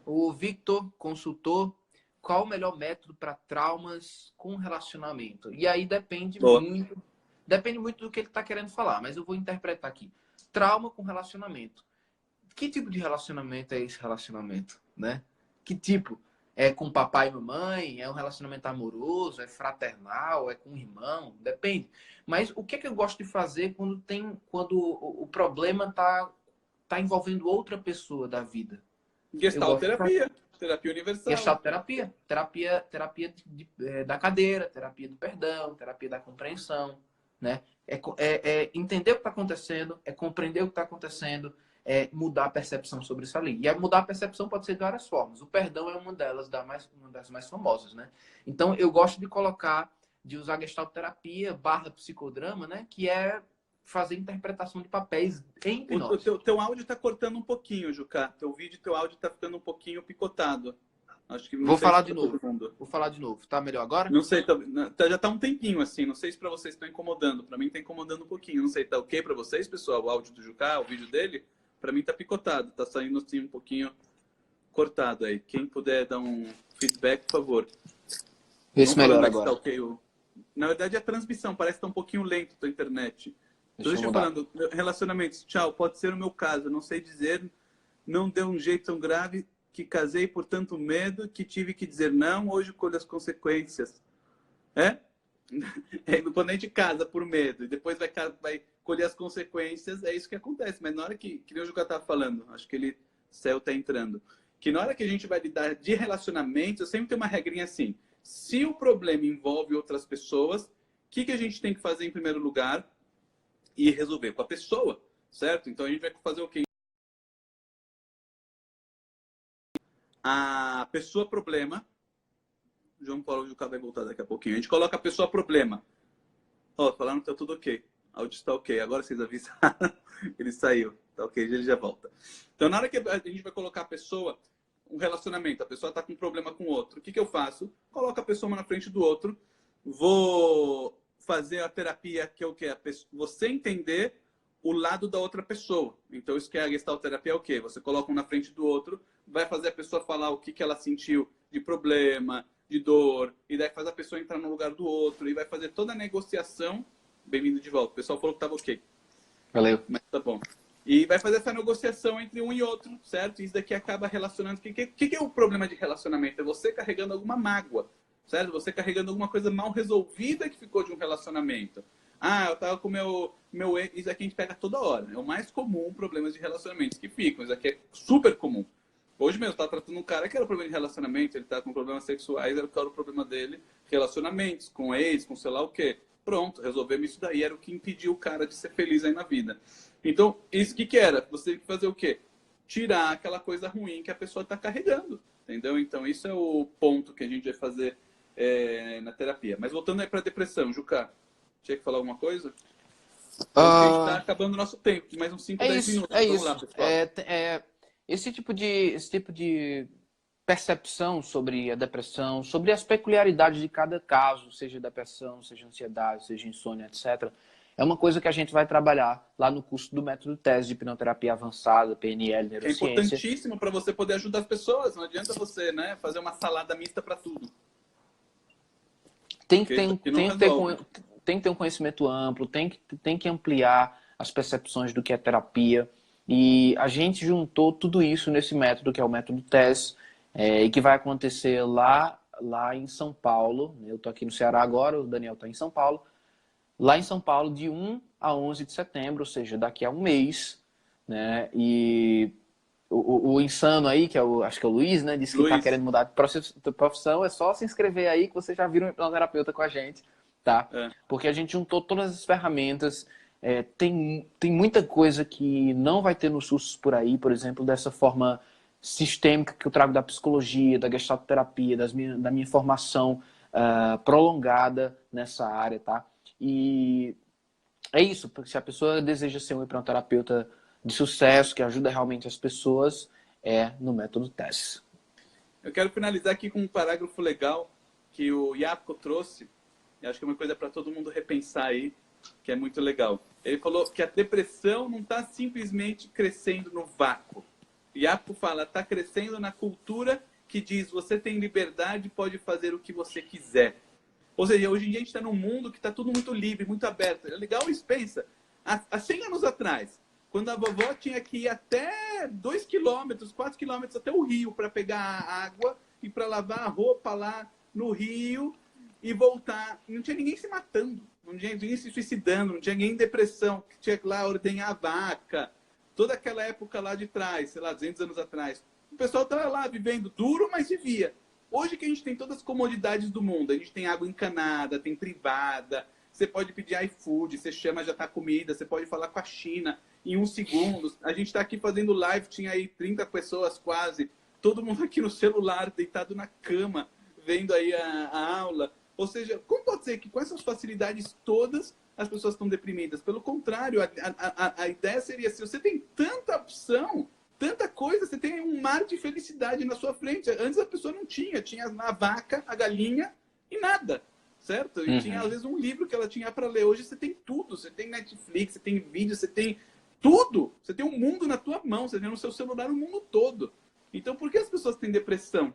O Victor consultou qual o melhor método para traumas com relacionamento. E aí depende muito do que ele está querendo falar, mas eu vou interpretar aqui. Trauma com relacionamento. Que tipo de relacionamento é esse relacionamento, né? Que tipo? É com papai e mamãe? É um relacionamento amoroso? É fraternal? É com irmão? Depende. Mas o que eu gosto de fazer quando o problema tá envolvendo outra pessoa da vida? Gestalt terapia. Terapia universal. Gestalt terapia. Terapia da cadeira, terapia do perdão, terapia da compreensão, né? É entender o que está acontecendo, é compreender o que está acontecendo, é mudar a percepção sobre isso ali. E mudar a percepção pode ser de várias formas. O perdão é uma das mais famosas, né? Então, eu gosto de usar Gestalt terapia / psicodrama, né? Que é fazer interpretação de papéis em hipnose. O teu áudio está cortando um pouquinho, Juca. Teu áudio está ficando um pouquinho picotado. Acho que não Vou sei falar se de pra todo novo. mundo. Vou falar de novo. Tá melhor agora? Não sei, já tá um tempinho assim. Não sei se para vocês está incomodando. Para mim tá incomodando um pouquinho. Não sei, tá ok para vocês, pessoal? O áudio do Jucá, o vídeo dele, para mim tá picotado, tá saindo assim um pouquinho cortado aí. Quem puder dar um feedback, por favor. Vê se melhor agora. Tá ok. Na verdade, a transmissão parece que tá um pouquinho lento a tua internet. Deixa eu falando, relacionamentos, tchau, pode ser o meu caso, não sei dizer, não deu um jeito tão grave que casei por tanto medo que tive que dizer não, hoje colho as consequências. É? Quando a gente casa por medo e depois vai colher as consequências, é isso que acontece. Mas na hora que nem o Juca estava falando, acho que ele, céu tá entrando, que na hora que a gente vai lidar de relacionamento, eu sempre tenho uma regrinha assim, se o problema envolve outras pessoas, o que a gente tem que fazer em primeiro lugar? E resolver com a pessoa, certo? Então a gente vai fazer o quê? A pessoa problema. João Paulo Jucá vai voltar daqui a pouquinho. A gente coloca a pessoa problema. Ó, falaram que tá tudo ok. O áudio está ok. Agora vocês avisaram. Ele saiu. Tá ok, ele já volta. Então, na hora que a gente vai colocar a pessoa, um relacionamento, a pessoa tá com um problema com o outro. O que eu faço? Coloco a pessoa uma na frente do outro. Vou fazer a terapia, que é o quê? Você entender o lado da outra pessoa. Então, isso que é a gestalterapia é o quê? Você coloca um na frente do outro, vai fazer a pessoa falar o que ela sentiu de problema, de dor, e daí faz a pessoa entrar no lugar do outro, e vai fazer toda a negociação. Bem-vindo de volta. O pessoal falou que estava ok. Valeu. Mas tá bom. E vai fazer essa negociação entre um e outro, certo? E isso daqui acaba relacionando. O que é o problema de relacionamento? É você carregando alguma mágoa, certo? Você carregando alguma coisa mal resolvida que ficou de um relacionamento. Ah, eu tava com meu ex. Isso aqui a gente pega toda hora. É o mais comum, problemas de relacionamentos que ficam. Isso aqui é super comum. Hoje mesmo, eu tava tratando um cara que era problema de relacionamento, ele tá com problemas sexuais, era o problema dele. Relacionamentos, com ex, com sei lá o quê. Pronto, resolvemos isso daí. Era o que impediu o cara de ser feliz aí na vida. Então, isso que era? Você tem que fazer o quê? Tirar aquela coisa ruim que a pessoa está carregando, entendeu? Então, isso é o ponto que a gente vai fazer na terapia. Mas voltando aí para a depressão, Juca, tinha que falar alguma coisa? A gente está acabando o nosso tempo, de mais uns 5, 10 minutos. Vamos isso. lá, pessoal. Esse tipo de percepção sobre a depressão, sobre as peculiaridades de cada caso, seja depressão, seja ansiedade, seja insônia, etc., é uma coisa que a gente vai trabalhar lá no curso do método TESS de hipnoterapia avançada, PNL, neurociência. É importantíssimo para você poder ajudar as pessoas. Não adianta você, né, fazer uma salada mista para tudo. Tem que ter um conhecimento amplo, tem que ampliar as percepções do que é terapia. E a gente juntou tudo isso nesse método, que é o método TESS, e que vai acontecer lá em São Paulo. Eu estou aqui no Ceará agora, o Daniel está em São Paulo. Lá em São Paulo, de 1 a 11 de setembro, ou seja, daqui a um mês. Né? E o insano aí, que acho que é o Luiz, né? Disse que está querendo mudar de profissão. É só se inscrever aí que você já vira um hipnoterapeuta com a gente. Tá? Porque a gente juntou todas as ferramentas. Tem muita coisa que não vai ter nos cursos por aí, por exemplo, dessa forma sistêmica que eu trago da psicologia, da gestalterapia, da minha formação prolongada nessa área, tá? E é isso, porque se a pessoa deseja ser um hipnoterapeuta de sucesso, que ajuda realmente as pessoas, é no método TESS. Eu quero finalizar aqui com um parágrafo legal que o Jaco trouxe. Eu acho que é uma coisa para todo mundo repensar aí, que é muito legal. Ele falou que a depressão não está simplesmente crescendo no vácuo. Jaco fala, está crescendo na cultura que diz, você tem liberdade, pode fazer o que você quiser. Ou seja, hoje em dia a gente está num mundo que está tudo muito livre, muito aberto. É legal isso, pensa. Há 100 anos atrás, quando a vovó tinha que ir até 2 quilômetros, 4 quilômetros até o rio para pegar água e para lavar a roupa lá no rio e voltar. Não tinha ninguém se matando, não tinha ninguém se suicidando, não tinha ninguém em depressão, que tinha que lá ordenhar a vaca. Toda aquela época lá de trás, sei lá, 200 anos atrás. O pessoal estava lá vivendo duro, mas vivia. Hoje que a gente tem todas as comodidades do mundo, a gente tem água encanada, tem privada, você pode pedir iFood, você chama, já tá comida, você pode falar com a China em 1 segundo. A gente está aqui fazendo live, tinha aí 30 pessoas quase, todo mundo aqui no celular, deitado na cama, vendo aí a aula. Ou seja, como pode ser que com essas facilidades todas as pessoas estão deprimidas? Pelo contrário, a ideia seria, se você tem tanta opção, tanta coisa, você tem um mar de felicidade na sua frente. Antes a pessoa não tinha. Tinha a vaca, a galinha e nada. Certo? E tinha, às vezes, um livro que ela tinha para ler. Hoje você tem tudo. Você tem Netflix, você tem vídeo, você tem tudo. Você tem um mundo na tua mão. Você tem no seu celular o mundo todo. Então, por que as pessoas têm depressão?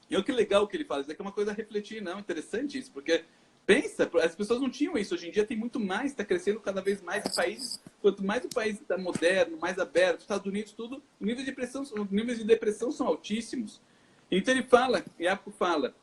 E olha que legal que ele fala. Isso aqui é uma coisa a refletir. Não, interessante isso. Porque, pensa, as pessoas não tinham isso. Hoje em dia tem muito mais. Está crescendo cada vez mais em países. Quanto mais o país está moderno, mais aberto, Estados Unidos, tudo, os níveis de depressão são altíssimos. Então ele fala, Iapo fala,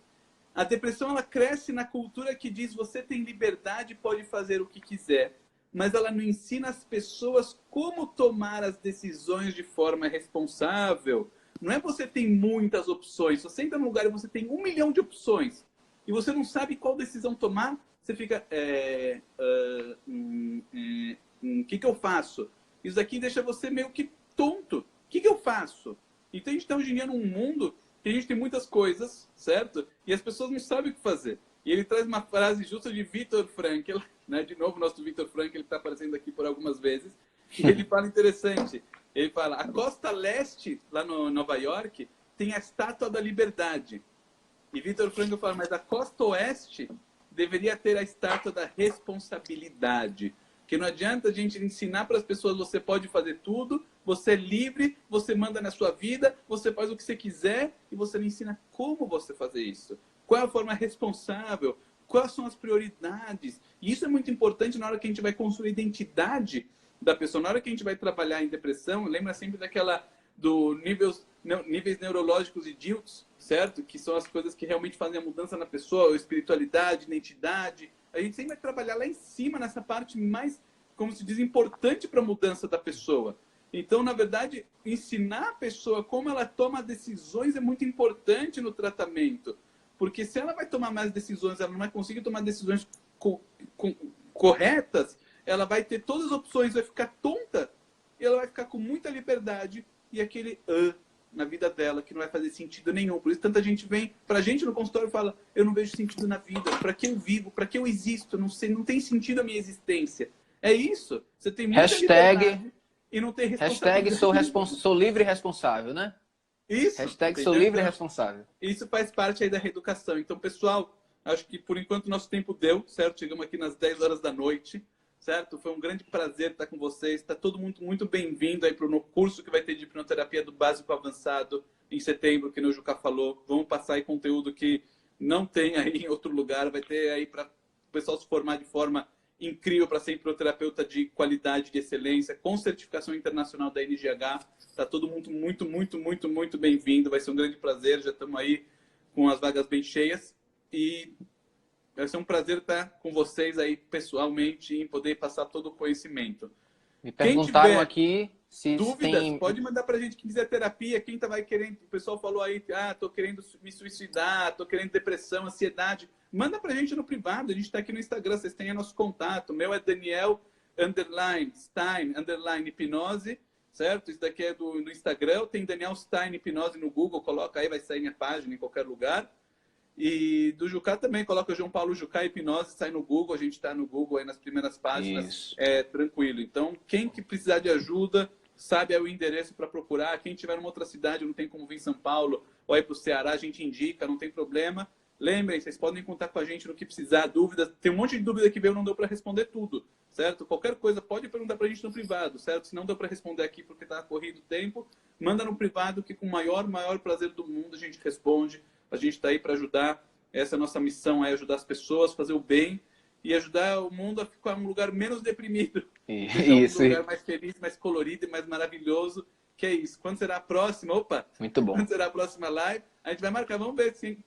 a depressão ela cresce na cultura que diz você tem liberdade e pode fazer o que quiser, mas ela não ensina as pessoas como tomar as decisões de forma responsável. Não é você tem muitas opções. Você entra num lugar e você tem 1 milhão de opções e você não sabe qual decisão tomar, você fica... o que eu faço? Isso aqui deixa você meio que tonto. O que eu faço? Então a gente está hoje em dia num mundo que a gente tem muitas coisas, certo? E as pessoas não sabem o que fazer. E ele traz uma frase justa de Viktor Frankl, né? De novo, nosso Viktor Frankl, ele está aparecendo aqui por algumas vezes. E ele fala interessante. Ele fala, a costa leste, lá no Nova York, tem a Estátua da Liberdade. E Viktor Frankl fala, mas a costa oeste deveria ter a Estátua da Responsabilidade. Que não adianta a gente ensinar para as pessoas, você pode fazer tudo, você é livre, você manda na sua vida, você faz o que você quiser e você não ensina como você fazer isso. Qual é a forma responsável? Quais são as prioridades? E isso é muito importante na hora que a gente vai construir a identidade da pessoa. Na hora que a gente vai trabalhar em depressão, lembra sempre daquela do níveis neurológicos e DILTs, certo? Que são as coisas que realmente fazem a mudança na pessoa, espiritualidade, identidade. A gente sempre vai trabalhar lá em cima, nessa parte mais, como se diz, importante para a mudança da pessoa. Então, na verdade, ensinar a pessoa como ela toma decisões é muito importante no tratamento. Porque se ela vai tomar mais decisões, ela não vai conseguir tomar decisões corretas, ela vai ter todas as opções, vai ficar tonta, e ela vai ficar com muita liberdade e aquele na vida dela que não vai fazer sentido nenhum. Por isso tanta gente vem pra gente no consultório e fala, eu não vejo sentido na vida, para que eu vivo, para que eu existo, não sei, não tem sentido a minha existência. É isso. Você tem muita liberdade e não tem responsabilidade. Sou livre e responsável, né? Isso. Sou livre e responsável. Isso faz parte aí da reeducação. Então, pessoal, acho que por enquanto o nosso tempo deu, certo? Chegamos aqui nas 10 horas da noite. Certo? Foi um grande prazer estar com vocês. Está todo mundo muito bem-vindo aí para o curso que vai ter de hipnoterapia do básico avançado em setembro, que o Juca falou. Vamos passar aí conteúdo que não tem aí em outro lugar. Vai ter aí para o pessoal se formar de forma incrível para ser hipnoterapeuta de qualidade, de excelência, com certificação internacional da NGH. Está todo mundo muito bem-vindo. Vai ser um grande prazer. Já estamos aí com as vagas bem cheias. E vai ser um prazer estar com vocês aí pessoalmente e poder passar todo o conhecimento. Me perguntaram aqui se dúvidas, tem... pode mandar pra gente quem quiser terapia, quem vai querendo, o pessoal falou aí, tô querendo me suicidar, tô querendo depressão, ansiedade, manda pra gente no privado, a gente tá aqui no Instagram, vocês têm nosso contato, o meu é Daniel_Stein_hipnose, certo? Isso daqui é do Instagram, tem Daniel Stein Hipnose no Google, coloca aí, vai sair minha página em qualquer lugar. E do Jucá também, coloca João Paulo Jucá Hipnose, sai no Google, a gente está no Google aí nas primeiras páginas, Isso. É tranquilo. Então, quem que precisar de ajuda, sabe o endereço para procurar. Quem tiver numa outra cidade, não tem como vir em São Paulo, ou ir para o Ceará, a gente indica, não tem problema. Lembrem, vocês podem contar com a gente no que precisar, dúvidas. Tem um monte de dúvida que veio, não deu para responder tudo, certo? Qualquer coisa, pode perguntar para a gente no privado, certo? Se não deu para responder aqui porque está corrido o tempo, manda no privado que com o maior prazer do mundo a gente responde. A gente está aí para ajudar. Essa é a nossa missão, é ajudar as pessoas, fazer o bem e ajudar o mundo a ficar um lugar menos deprimido. Isso. Um lugar mais feliz, mais colorido e mais maravilhoso. Que é isso. Quando será a próxima? Opa! Muito bom. Quando será a próxima live? A gente vai marcar. Vamos ver se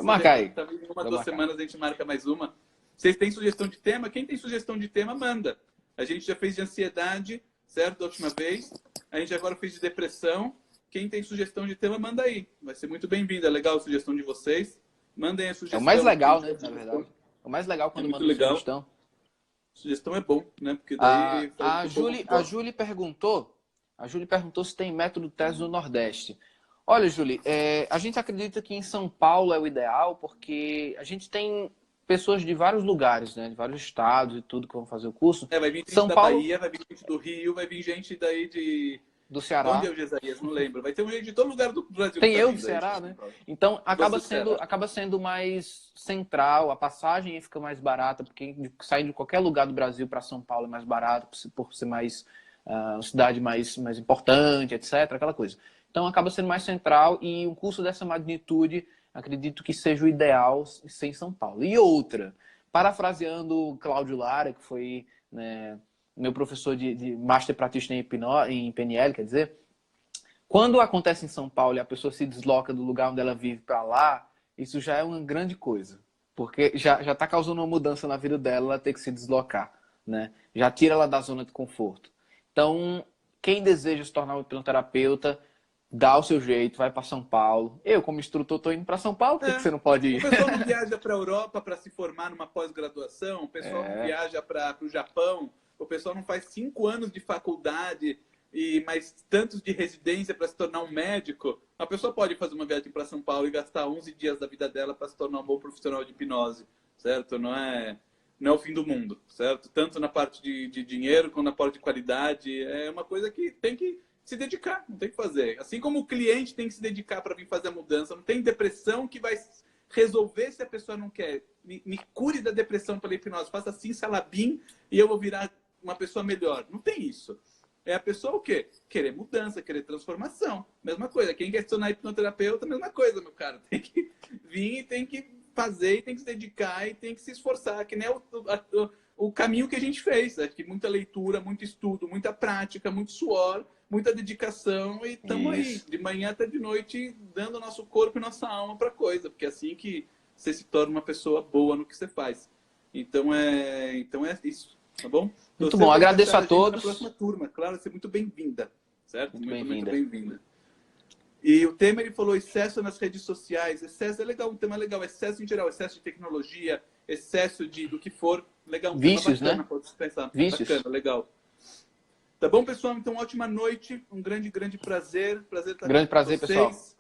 marcar aí. Talvez em 2 semanas a gente marca mais uma. Vocês têm sugestão de tema? Quem tem sugestão de tema, manda. A gente já fez de ansiedade, certo? Da última vez. A gente agora fez de depressão. Quem tem sugestão de tema, manda aí. Vai ser muito bem-vindo. É legal a sugestão de vocês. Mandem a sugestão. É o mais legal, né? Na verdade. É o mais legal quando mandam sugestão. Sugestão é bom, né? Porque daí... A Júlia perguntou se tem método TES no Nordeste. Olha, Júlia, a gente acredita que em São Paulo é o ideal, porque a gente tem pessoas de vários lugares, né? De vários estados e tudo que vão fazer o curso. Vai vir gente São da Paulo... Bahia, vai vir gente do Rio, vai vir gente daí Do Ceará. Onde é o Gesarias? Não lembro. Vai ter um jeito de todo lugar do Brasil. Tem eu do aí, Ceará, né? Então, acaba sendo mais central, a passagem fica mais barata, porque sair de qualquer lugar do Brasil para São Paulo é mais barato, por ser mais uma cidade mais importante, etc., aquela coisa. Então, acaba sendo mais central e um curso dessa magnitude, acredito que seja o ideal ser em São Paulo. E outra, parafraseando o Cláudio Lara, que foi, né, meu professor de Master Practitioner em PNL, quer dizer, quando acontece em São Paulo e a pessoa se desloca do lugar onde ela vive para lá, isso já é uma grande coisa. Porque já está causando uma mudança na vida dela, ela ter que se deslocar, né? Já tira ela da zona de conforto. Então, quem deseja se tornar um hipnoterapeuta, dá o seu jeito, vai para São Paulo. Eu, como instrutor, estou indo para São Paulo, por que você não pode ir? O pessoal não viaja para a Europa para se formar numa pós-graduação, o pessoal não viaja para o Japão, o pessoal não faz 5 anos de faculdade e mais tantos de residência para se tornar um médico. A pessoa pode fazer uma viagem para São Paulo e gastar 11 dias da vida dela para se tornar um bom profissional de hipnose, certo? Não é o fim do mundo, certo? Tanto na parte de dinheiro quanto na parte de qualidade. É uma coisa que tem que se dedicar, não tem que fazer. Assim como o cliente tem que se dedicar para vir fazer a mudança, não tem depressão que vai resolver se a pessoa não quer. Me cure da depressão pela hipnose, faça assim, salabim, e eu vou virar uma pessoa melhor. Não tem isso. É a pessoa o quê? Querer mudança, querer transformação. Mesma coisa. Quem quer se tornar hipnoterapeuta, mesma coisa, meu cara. Tem que vir, tem que fazer, tem que se dedicar e tem que se esforçar, que nem o caminho que a gente fez. Acho que muita leitura, muito estudo, muita prática, muito suor, muita dedicação e estamos aí, de manhã até de noite, dando nosso corpo e nossa alma para coisa, porque é assim que você se torna uma pessoa boa no que você faz. Então é isso, tá bom? Muito bom, agradeço a todos. Na próxima turma, claro, você é muito bem-vinda, certo? Muito bem-vinda. E o tema, ele falou excesso nas redes sociais. Excesso é legal, um tema legal. Excesso em geral, excesso de tecnologia, excesso do que for. Legal, um vícios, tema bacana, né? pode pensar. Vícios. Bacana, legal. Tá bom, pessoal? Então, ótima noite. Um grande prazer. Prazer estar grande com prazer, vocês. pessoal.